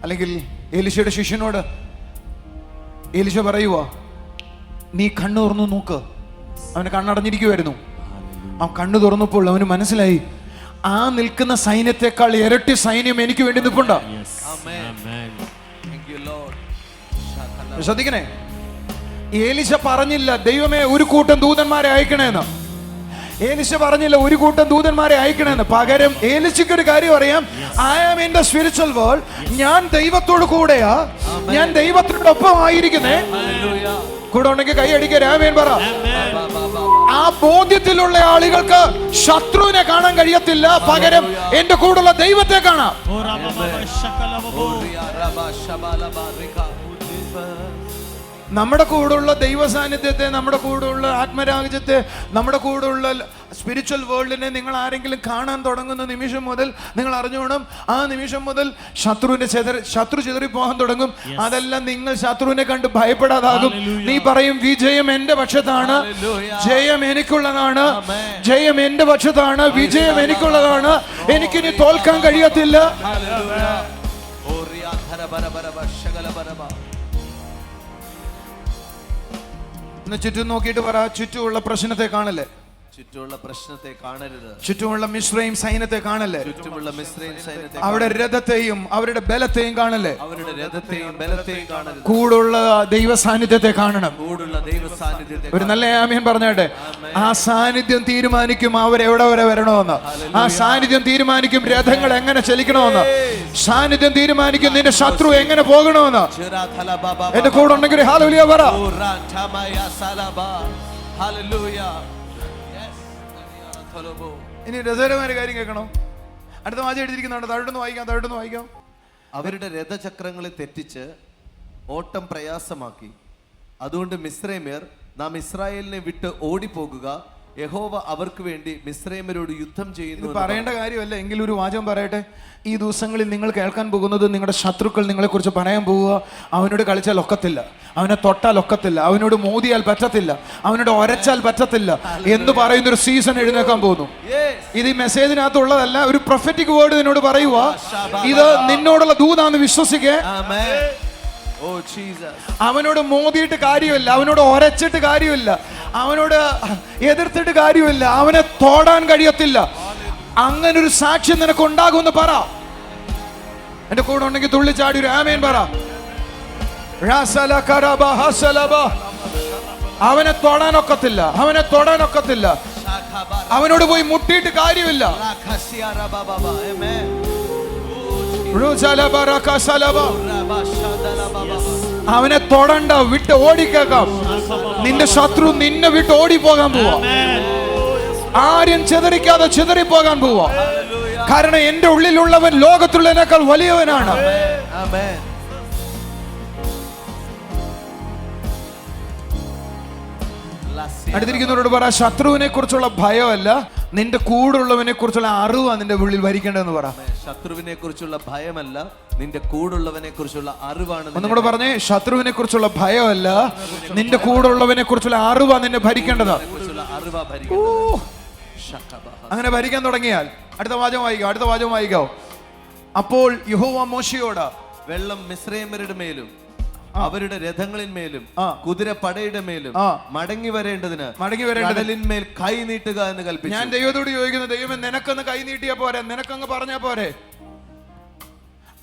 Speaker 1: അല്ലെങ്കിൽ എലീശയുടെ ശിഷ്യനോട് എലീശ പറയുവാ, നീ കണ്ണു തുറന്നു നോക്ക്. അവന് കണ്ണടഞ്ഞിരിക്കുമായിരുന്നു. അവൻ കണ്ണു തുറന്നപ്പോൾ അവന് മനസ്സിലായി, ആ നിൽക്കുന്ന സൈന്യത്തെക്കാൾ ഇരട്ടി സൈന്യം എനിക്ക് വേണ്ടി നിൽപ്പുണ്ടോ? ശ്രദ്ധിക്കണേ, എലീശ പറഞ്ഞില്ല ദൈവമേ ഒരു കൂട്ടം ദൂതന്മാരെ അയക്കണേന്ന്. എലീശ പറഞ്ഞില്ല ഒരു കൂട്ടം ദൂതന്മാരെ അയക്കണമെന്ന്. പകരം എലീശയ്ക്ക് ഒരു കാര്യം അറിയാം, I am in the spiritual world. ഞാൻ ദൈവത്തോട് കൂടെയാ, ഞാൻ ദൈവത്തിനോടൊപ്പം ആയിരിക്കുന്നേ. കൂടെ ഉണ്ടെങ്കിൽ കൈ അടിക്കുക, ആമേൻ പറ. ആ ബോധ്യത്തിലുള്ള ആളുകൾക്ക് ശത്രുവിനെ കാണാൻ കഴിയത്തില്ല, പകരം എന്റെ കൂടെയുള്ള ദൈവത്തെ കാണാം. നമ്മുടെ കൂടെയുള്ള ദൈവ സാന്നിധ്യത്തെ, നമ്മുടെ കൂടെയുള്ള ആത്മരാജ്യത്തെ, നമ്മുടെ കൂടെയുള്ള സ്പിരിച്വൽ വേൾഡിനെ നിങ്ങൾ ആരെങ്കിലും കാണാൻ തുടങ്ങുന്ന നിമിഷം മുതൽ നിങ്ങൾ അറിഞ്ഞോണം, ആ നിമിഷം മുതൽ ശത്രു ചിതറിപ്പോകാൻ തുടങ്ങും. അതെല്ലാം നിങ്ങൾ ശത്രുവിനെ കണ്ട് ഭയപ്പെടാതാകും. നീ പറയും, വിജയം എന്റെ പക്ഷത്താണ്, ജയം എനിക്കുള്ളതാണ്, ജയം എന്റെ പക്ഷത്താണ്, വിജയം എനിക്കുള്ളതാണ്, എനിക്കിനി തോൽക്കാൻ കഴിയത്തില്ല. ചുറ്റും നോക്കിയിട്ട് പറ, ചുറ്റുമുള്ള പ്രശ്നത്തെ കാണല്ലേ,
Speaker 3: ചുറ്റുമുള്ള പ്രശ്നത്തെ കാണരുത്,
Speaker 1: ചുറ്റുമുള്ള മിസ്രൈം സൈന്യത്തെ കാണല്ലേ,
Speaker 3: ചുറ്റുമുള്ള മിസ്രൈം സൈന്യത്തെ
Speaker 1: അവരുടെ രഥത്തെയും അവരുടെ ബലത്തെയും കാണല്ലേ,
Speaker 3: അവരുടെ രഥത്തെയും ബലത്തെയും കാണരുത്,
Speaker 1: കൂടുള്ള ദൈവ സാന്നിധ്യത്തെ കാണണം.
Speaker 3: കൂടുള്ള ദൈവ സാന്നിധ്യത്തെ.
Speaker 1: ഒരു നല്ല ആമേൻ പറഞ്ഞാട്ടെ. ആ സാന്നിധ്യം തീരുമാനിക്കും അവരെവിടെ വരെ വരണമെന്ന്. ആ സാന്നിധ്യം തീരുമാനിക്കും രഥങ്ങൾ എങ്ങനെ ചലിക്കണമെന്ന്. സാന്നിധ്യം തീരുമാനിക്കും നിന്റെ ശത്രു എങ്ങനെ പോകണമെന്ന്. എന്റെ കൂടെ ഉണ്ടെങ്കിൽ ഹല്ലേലൂയ പറ. ഇനി രസകരമായ കാര്യം കേൾക്കണോ? അടുത്ത വാചകം എഴുതിയിരിക്കുന്നുണ്ട്, താഴോട്ടൊന്ന് വായിക്കാം.
Speaker 3: അവരുടെ രഥചക്രങ്ങളെ തെറ്റിച്ച് ഓട്ടം പ്രയാസമാക്കി. അതുകൊണ്ട് മിസ്രൈമ്യർ നാം ഇസ്രായേലിനെ വിട്ട് ഓടിപ്പോകുക, യഹോവ അവർക്ക് വേണ്ടി മിസ്രൈമ്യരോട് യുദ്ധം ചെയ്യുന്നു.
Speaker 1: പറയേണ്ട കാര്യമല്ല, എങ്കിലും ഒരു വാചകം പറയട്ടെ. ഈ ദിവസങ്ങളിൽ നിങ്ങൾ കേൾക്കാൻ പോകുന്നത് നിങ്ങളുടെ ശത്രുക്കൾ നിങ്ങളെക്കുറിച്ച് പറയാൻ പോവുക. അവനോട് കളിച്ചാൽ ഒക്കത്തില്ല, അവനെ തൊട്ടാൽ ഒക്കത്തില്ല, അവനോട് മോദിയാൽ പറ്റത്തില്ല, അവനോട് ഒരച്ചാൽ പറ്റത്തില്ല എന്ന് പറയുന്ന ഒരു സീസൺ എഴുന്നേക്കാൻ പോകുന്നു. ഇത് ഈ മെസ്സേജിനകത്തുള്ളതല്ല, ഒരു പ്രൊഫറ്റിക് വേർഡ് നിന്നോട് പറയുക. ഇത് നിന്നോടുള്ള ദൂതാന്ന് വിശ്വസിക്കേ. അവനോട് മോദിയിട്ട് കാര്യമില്ല, അവനോട് ഒരച്ചിട്ട് കാര്യമില്ല, അവനോട് എതിർത്തിട്ട് കാര്യമില്ല, അവനെ തൊടാൻ കഴിയത്തില്ല. അങ്ങനൊരു സാക്ഷ്യം നിനക്ക് ഉണ്ടാകുമെന്ന് പറ. എന്റെ കൂടെ ഉണ്ടെങ്കിൽ തുള്ളിച്ചാടി ഒരു ആമേൻ പറ. അവനെ തൊടാനൊക്കത്തില്ല, അവനെ തൊടാനൊക്കത്തില്ല, അവനോട് പോയി മുട്ടിയിട്ട് കാര്യമില്ല. അവനെ തൊടണ്ട, വിട്ട് ഓടിക്കേക്കാം. നിന്റെ ശത്രു നിന്നെ വിട്ട് ഓടിപ്പോകാൻ പോവാ. ആരും ചിതറിക്കാതെ ചിതറിപ്പോകാൻ പോവാ. കാരണം എന്റെ ഉള്ളിലുള്ളവൻ ലോകത്തുള്ളതിനേക്കാൾ വലിയവനാണ്. അടുത്തിരിക്കുന്നവരോട് പറ, ശത്രുവിനെ കുറിച്ചുള്ള ഭയമല്ല, നിന്റെ കൂടുള്ളവനെ കുറിച്ചുള്ള അറിവാണ് നിന്റെ ഉള്ളിൽ ഭരിക്കേണ്ടതെന്ന് പറ.
Speaker 3: ശത്രുവിനെ കുറിച്ചുള്ള ഭയമല്ല, നിന്റെ കൂടുള്ളവനെ കുറിച്ചുള്ള അറിവാണ്.
Speaker 1: ഒന്നും കൂടെ പറഞ്ഞേ, ശത്രുവിനെ കുറിച്ചുള്ള ഭയമല്ല, നിന്റെ കൂടുള്ളവനെ കുറിച്ചുള്ള അറിവാണ് നിന്നെ ഭരിക്കേണ്ടത്. അങ്ങനെ ഭരിക്കാൻ തുടങ്ങിയാൽ അടുത്ത വാചകം വായിക്കാവോ. അപ്പോൾ യഹോവ മോശയോട്, വെള്ളം
Speaker 3: മിസ്രൈമ്യരുടെ മേലും അവരുടെ രഥങ്ങളിന്മേലും കുതിരപ്പടയുടെ മേലും മടങ്ങി വരേണ്ടതിന് കടലിന്മേൽ കൈ നീട്ടുക എന്ന് കൽപ്പിച്ചു.
Speaker 1: ഞാൻ ദൈവത്തോട് ചോദിക്കുന്നു, ദൈവമേ നിനക്കൊന്ന് കൈ നീട്ടിയാ പോരെ, നിനക്കങ്ങ് പറഞ്ഞാ പോരെ?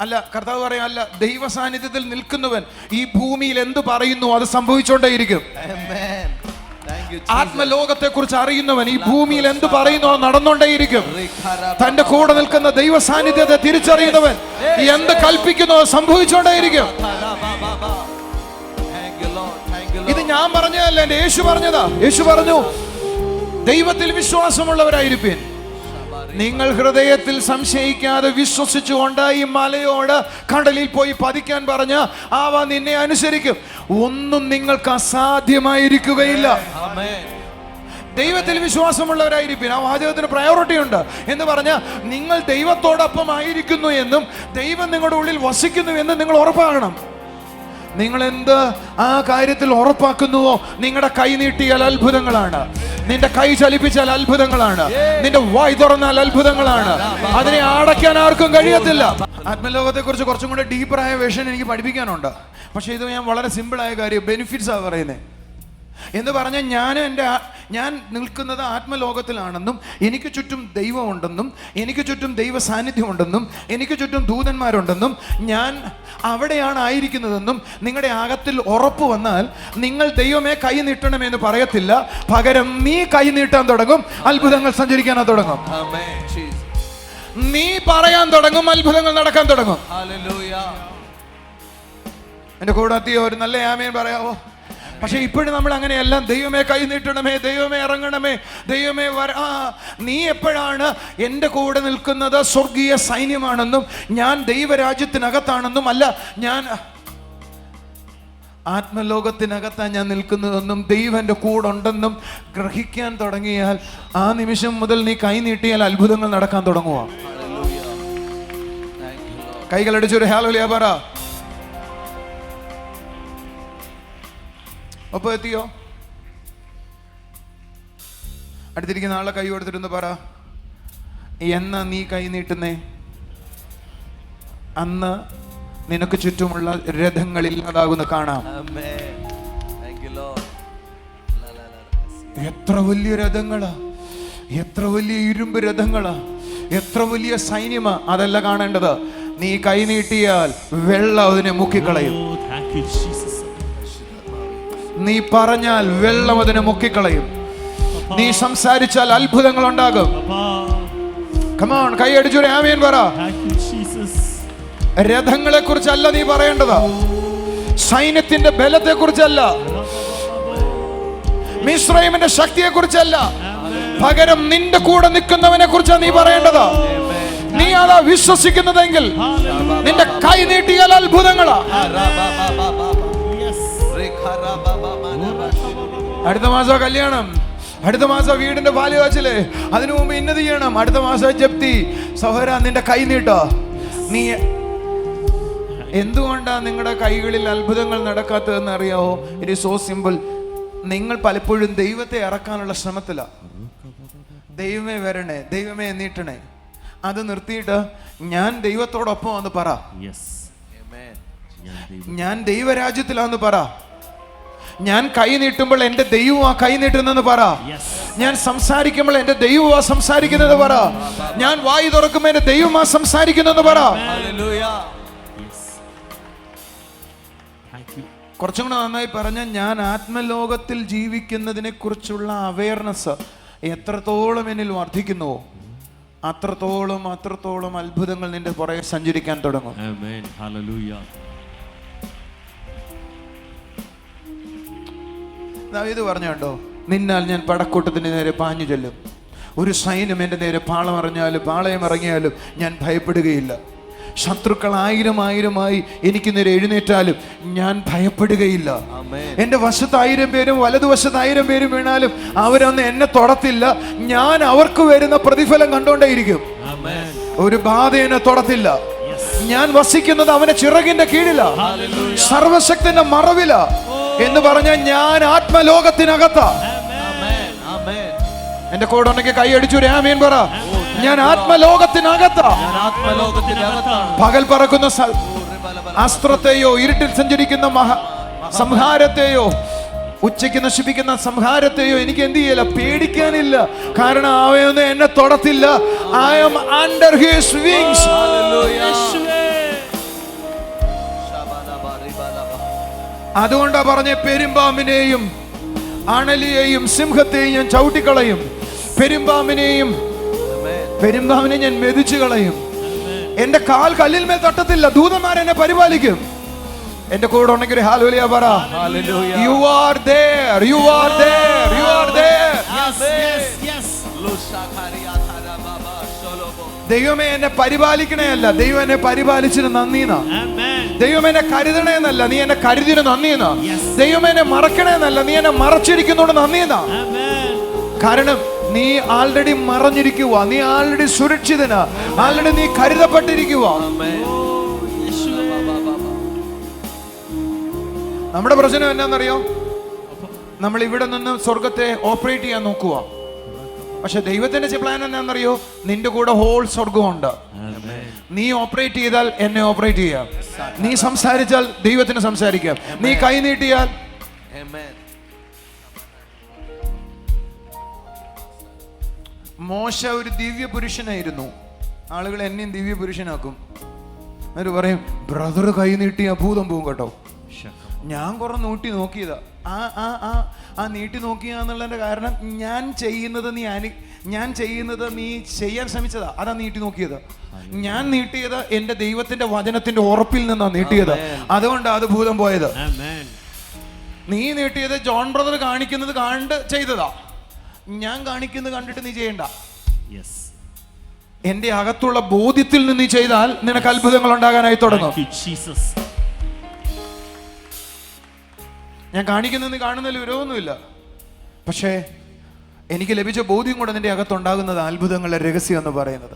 Speaker 1: അല്ല, കർത്താവ് പറയാം, അല്ല, ദൈവ സാന്നിധ്യത്തിൽ നിൽക്കുന്നവൻ ഈ ഭൂമിയിൽ എന്ത് പറയുന്നു അത് സംഭവിച്ചോണ്ടേയിരിക്കും. ആത്മലോകത്തെ കുറിച്ച് അറിയുന്നവൻ ഈ ഭൂമിയിൽ എന്ത് പറയുന്നു അത് നടന്നുകൊണ്ടേയിരിക്കും. തന്റെ കൂടെ നിൽക്കുന്ന ദൈവ സാന്നിധ്യത്തെ തിരിച്ചറിയുന്നവൻ എന്ത് കൽപ്പിക്കുന്നു അത് സംഭവിച്ചോണ്ടേയിരിക്കും. ഇത് ഞാൻ പറഞ്ഞതല്ല, എന്റെ യേശു പറഞ്ഞതാ. യേശു പറഞ്ഞു, ദൈവത്തിൽ വിശ്വാസമുള്ളവരായിരിക്കും. നിങ്ങൾ ഹൃദയത്തിൽ സംശയിക്കാതെ വിശ്വസിച്ചുകൊണ്ട് ഈ മലയോട് കടലിൽ പോയി പതിക്കാൻ പറഞ്ഞ അവ നിന്നെ അനുസരിക്കും. ഒന്നും നിങ്ങൾക്ക് അസാധ്യമായിരിക്കുകയില്ല. ദൈവത്തിൽ വിശ്വാസമുള്ളവരായിരിക്കും. ആ വാചകത്തിന് പ്രയോറിറ്റി ഉണ്ട് എന്ന് പറഞ്ഞാൽ നിങ്ങൾ ദൈവത്തോടൊപ്പം ആയിരിക്കുന്നു എന്നും ദൈവം നിങ്ങളുടെ ഉള്ളിൽ വസിക്കുന്നു എന്നും നിങ്ങൾ ഉറപ്പാകണം. നിങ്ങൾ എന്ത് ആ കാര്യത്തിൽ ഉറപ്പാക്കുന്നുവോ, നിങ്ങളുടെ കൈ നീട്ടിയാൽ അത്ഭുതങ്ങളാണ്, നിന്റെ കൈ ചലിപ്പിച്ചാൽ അത്ഭുതങ്ങളാണ്, നിന്റെ വായ് തുറന്നാൽ അത്ഭുതങ്ങളാണ്. അതിനെ അടയ്ക്കാൻ ആർക്കും കഴിയത്തില്ല. ആത്മലോകത്തെ കുറിച്ച് കുറച്ചും കൂടെ ഡീപ്പറായ വേഷൻ എനിക്ക് പഠിപ്പിക്കാനുണ്ട്. പക്ഷെ ഇത് ഞാൻ വളരെ സിമ്പിളായ കാര്യം, ബെനിഫിറ്റ്സ് ആ പറയുന്നത്. എന്ന് പറഞ്ഞാൽ ഞാൻ നിൽക്കുന്നത് ആത്മലോകത്തിലാണെന്നും എനിക്ക് ചുറ്റും ദൈവമുണ്ടെന്നും എനിക്ക് ചുറ്റും ദൈവ സാന്നിധ്യമുണ്ടെന്നും എനിക്ക് ചുറ്റും ദൂതന്മാരുണ്ടെന്നും ഞാൻ അവിടെയാണ് ആയിരിക്കുന്നതെന്നും നിങ്ങളുടെ അകത്തിൽ ഉറപ്പ് വന്നാൽ നിങ്ങൾ ദൈവമേ കൈ നീട്ടണമെന്ന് പറയത്തില്ല. പകരം നീ കൈ നീട്ടാൻ തുടങ്ങും, അത്ഭുതങ്ങൾ സഞ്ചരിക്കാൻ തുടങ്ങും. നീ പറയാൻ തുടങ്ങും, അത്ഭുതങ്ങൾ നടക്കാൻ തുടങ്ങും. എന്റെ കൂടെ എത്തിയോ? ഒരു നല്ല ആമേൻ പറയാവോ? പക്ഷെ ഇപ്പോഴും നമ്മൾ അങ്ങനെയല്ല. ദൈവമേ കൈ നീട്ടണമേ, ദൈവമേ ഇറങ്ങണമേ, ദൈവമേ നീ എപ്പോഴാണ് എൻ്റെ കൂടെ നിൽക്കുന്നത് സ്വർഗീയ സൈന്യമാണെന്നും ഞാൻ ദൈവരാജ്യത്തിനകത്താണെന്നും അല്ല, ഞാൻ ആത്മലോകത്തിനകത്താണ് ഞാൻ നിൽക്കുന്നതെന്നും ദൈവം എൻ്റെ കൂടെ ഉണ്ടെന്നും ഗ്രഹിക്കാൻ തുടങ്ങിയാൽ ആ നിമിഷം മുതൽ നീ കൈ നീട്ടിയാൽ അത്ഭുതങ്ങൾ നടക്കാൻ തുടങ്ങുക. കൈകളടിച്ചൊരു ഹല്ലേലൂയ പറ. ഒപ്പം എത്തിയോ? അടുത്തിരിക്കുന്ന ആളെ കൈ കൊടുത്തിരുന്ന് പറ, എന്നാ നീ കൈ നീട്ടുന്നേ അന്ന് നിനക്ക് ചുറ്റുമുള്ള രഥങ്ങൾ ഇല്ലാതാകുന്ന കാണാം. എത്ര വലിയ രഥങ്ങളാ, എത്ര വലിയ ഇരുമ്പ് രഥങ്ങളാ, എത്ര വലിയ സൈന്യമാ. അതല്ല കാണേണ്ടത്. നീ കൈ നീട്ടിയാൽ വെള്ളം അതിനെ മുക്കിക്കളയും. നീ പറഞ്ഞാൽ വെള്ളം അതിനെ മുക്കിക്കളയും. നീ സംസാരിച്ചാൽ അത്ഭുതങ്ങൾ ഉണ്ടാകും. Come on, കൈ അടിച്ചൊരു ആമേൻ പറ. രഥങ്ങളെ കുറിച്ചല്ല നീ പറയേണ്ടത്, സൈന്യത്തിന്റെ ബലത്തെ കുറിച്ചല്ല, മിസ്രൈമിന്റെ ശക്തിയെ കുറിച്ചല്ല, പകരം നിന്റെ കൂടെ നിൽക്കുന്നവനെ കുറിച്ചാണ് നീ പറയേണ്ടത്. നീ അതാ വിശ്വസിക്കുന്നതെങ്കിൽ നിന്റെ കൈ നീട്ടിയാൽ അത്ഭുതങ്ങളാ. അടുത്ത മാസം കല്യാണം, അടുത്ത മാസം വീടിന്റെ പാല് കാച്ചല്, അതിനു മുമ്പ് ഇന്നത് ചെയ്യണം, അടുത്ത മാസം ജപ്തി. സഹോദര, നിന്റെ കൈ നീട്ടോ. നീ എന്തുകൊണ്ടാ നിങ്ങളുടെ കൈകളിൽ അത്ഭുതങ്ങൾ നടക്കാത്തതെന്ന് അറിയാവോ? It is so simple. നിങ്ങൾ പലപ്പോഴും ദൈവത്തെ ഇറക്കാനുള്ള ശ്രമത്തിലാ. ദൈവമേ വരണേ, ദൈവമേ നീട്ടണേ. അത് നിർത്തിയിട്ട് ഞാൻ ദൈവത്തോടൊപ്പം എന്ന് പറ. ഞാൻ ദൈവരാജ്യത്തിലാന്ന് പറ. ഞാൻ കൈ നീട്ടുമ്പോൾ എന്റെ ദൈവമാ കൈ നീട്ടുന്നെന്ന് പറ. ഞാൻ സംസാരിക്കുമ്പോൾ എന്റെ ദൈവമാ സംസാരിക്കുന്നത് പറ. ഞാൻ വായി തുറക്കുമ്പോൾ എന്റെ ദൈവമാ സംസാരിക്കുന്നെന്ന് പറ. കുറച്ചും കൂടെ നന്നായി പറഞ്ഞ, ഞാൻ ആത്മലോകത്തിൽ ജീവിക്കുന്നതിനെ കുറിച്ചുള്ള അവയർനെസ് എത്രത്തോളം എന്നിൽ വർദ്ധിക്കുന്നുവോ അത്രത്തോളം അത്ഭുതങ്ങൾ നിന്റെ പുറകെ സഞ്ചരിക്കാൻ തുടങ്ങും. ഇത് പറഞ്ഞോ, നിന്നാൽ ഞാൻ പടക്കൂട്ടത്തിന് നേരെ പാഞ്ഞു ചെല്ലും. ഒരു സൈന്യം എൻ്റെ നേരെ പാളയം ഇറങ്ങിയാലും ഞാൻ ഭയപ്പെടുകയില്ല. ശത്രുക്കൾ ആയിരമായി എനിക്ക് നേരെ എഴുന്നേറ്റാലും ഞാൻ ഭയപ്പെടുകയില്ല. എന്റെ വശത്ത് 1000 പേരും വലതുവശത്ത് 1000 പേരും വീണാലും അവരൊന്നും എന്നെ തൊടത്തില്ല. ഞാൻ അവർക്ക് വരുന്ന പ്രതിഫലം കണ്ടോണ്ടേയിരിക്കും. ഒരു ബാധ എന്നെ തൊടത്തില്ല. ഞാൻ വസിക്കുന്നത് അവന്റെ ചിറകിന്റെ കീഴില, സർവശക്തന്റെ മറവില എന്ന് പറഞ്ഞ ഞാൻ ആത്മലോകത്തിനകത്താ. എന്റെ കൂടെ ഉണ്ടെങ്കിൽ കൈ അടിച്ചു ആമേൻ പറ. ഞാൻ ആത്മലോകത്തിനകത്താ. പകൽ പറക്കുന്ന അസ്ത്രത്തെയോ ഇരുട്ടിൽ സഞ്ചരിക്കുന്ന സംഹാരത്തെയോ ഉച്ചയ്ക്ക് നശിപ്പിക്കുന്ന സംഹാരത്തെയോ എനിക്ക് എന്ത് ചെയ്യില്ല, പേടിക്കാനില്ല. കാരണം അവയൊന്നും എന്നെ തൊടത്തില്ല. I am under his wings. അതുകൊണ്ടാ പറഞ്ഞ, പെരുമ്പാമ്പിനെയും അണലിയെയും സിംഹത്തെയും ഞാൻ ചവിട്ടിക്കളയും. പെരുമ്പാമ്പിനെ ഞാൻ മെതിച്ചു കളയും. എന്റെ കാൽ കല്ലിൽ മേൽ തട്ടത്തില്ല. ദൂതന്മാർ എന്നെ പരിപാലിക്കും. എന്റെ കൂടെ ഉണ്ടെങ്കിൽ ഹല്ലേലൂയ പറ. You are there, you are there, you are there. ദൈവമേ എന്നെ പരിപാലിക്കണേ അല്ല, ദൈവം എന്നെ പരിപാലിച്ചിന് നന്ദിന്നാ. ദൈവം എന്നെ കരുതണേ എന്നല്ല, നീ എന്നെ കരുതിന് നന്ദിന്നാ. ദൈവം എന്നെ മറക്കണേ എന്നല്ല, നീ എന്നെ മറച്ചിരിക്കുന്നോണ്ട് നന്ദിന്നാ. കാരണം നീ ആൾറെഡി മറഞ്ഞിരിക്കുക, നീ ആൾറെഡി സുരക്ഷിതനാ, ആൾറെഡി നീ കരുതപ്പെട്ടിരിക്കുക. നമ്മുടെ പ്രശ്നം എന്നാന്നറിയോ? നമ്മൾ ഇവിടെ നിന്ന് സ്വർഗത്തെ ഓപ്പറേറ്റ് ചെയ്യാൻ നോക്കുക. പക്ഷെ ദൈവത്തിന്റെ പ്ലാൻ എന്നാന്നറിയോ? നിന്റെ കൂടെ ഹോൾ സ്വർഗമുണ്ട്. നീ ഓപ്പറേറ്റ് ചെയ്താൽ എന്നെ ഓപ്പറേറ്റ് ചെയ്യാം, നീ സംസാരിച്ചാൽ ദൈവത്തിന് സംസാരിക്കാം, നീ കൈ നീട്ടിയാൽ. മോശ ഒരു ദിവ്യ പുരുഷനായിരുന്നു. ആളുകൾ എന്നെയും ദിവ്യ പുരുഷനാക്കും. അവർ പറയും, ബ്രദർ കൈ നീട്ടി അഭൂതം പോകും കേട്ടോ. ഞാൻ കുറെ നോക്കിയതാ. ആ നീട്ടി നോക്കിയാന്നുള്ളതിന്റെ കാരണം ഞാൻ ചെയ്യുന്നത് നീ ചെയ്യാൻ ശ്രമിച്ചതാ. അതാ നീട്ടി നോക്കിയത്. ഞാൻ നീട്ടിയത് എന്റെ ദൈവത്തിന്റെ വചനത്തിന്റെ ഉറപ്പിൽ നിന്നാ നീട്ടിയത്. അതുകൊണ്ട് അത് ഭൂതം പോയത്. നീ നീട്ടിയത് ജോൺ ബ്രദർ കാണിക്കുന്നത് കണ്ട് ചെയ്തതാ. ഞാൻ കാണിക്കുന്നത് കണ്ടിട്ട് നീ ചെയ്യണ്ട. എന്റെ അകത്തുള്ള ബോധ്യത്തിൽ നിന്ന് നീ ചെയ്താൽ നിനക്ക് അത്ഭുതങ്ങൾ ഉണ്ടാകാനായി തുടങ്ങും. ഞാൻ കാണിക്കുന്നത് നീ കാണുന്നതിൽ വിരോധമൊന്നുമില്ല. പക്ഷേ എനിക്ക് ലഭിച്ച ബോധ്യം കൂടെ നിന്റെ അകത്തുണ്ടാകുന്നത് അത്ഭുതങ്ങളുടെ രഹസ്യം എന്ന് പറയുന്നത്.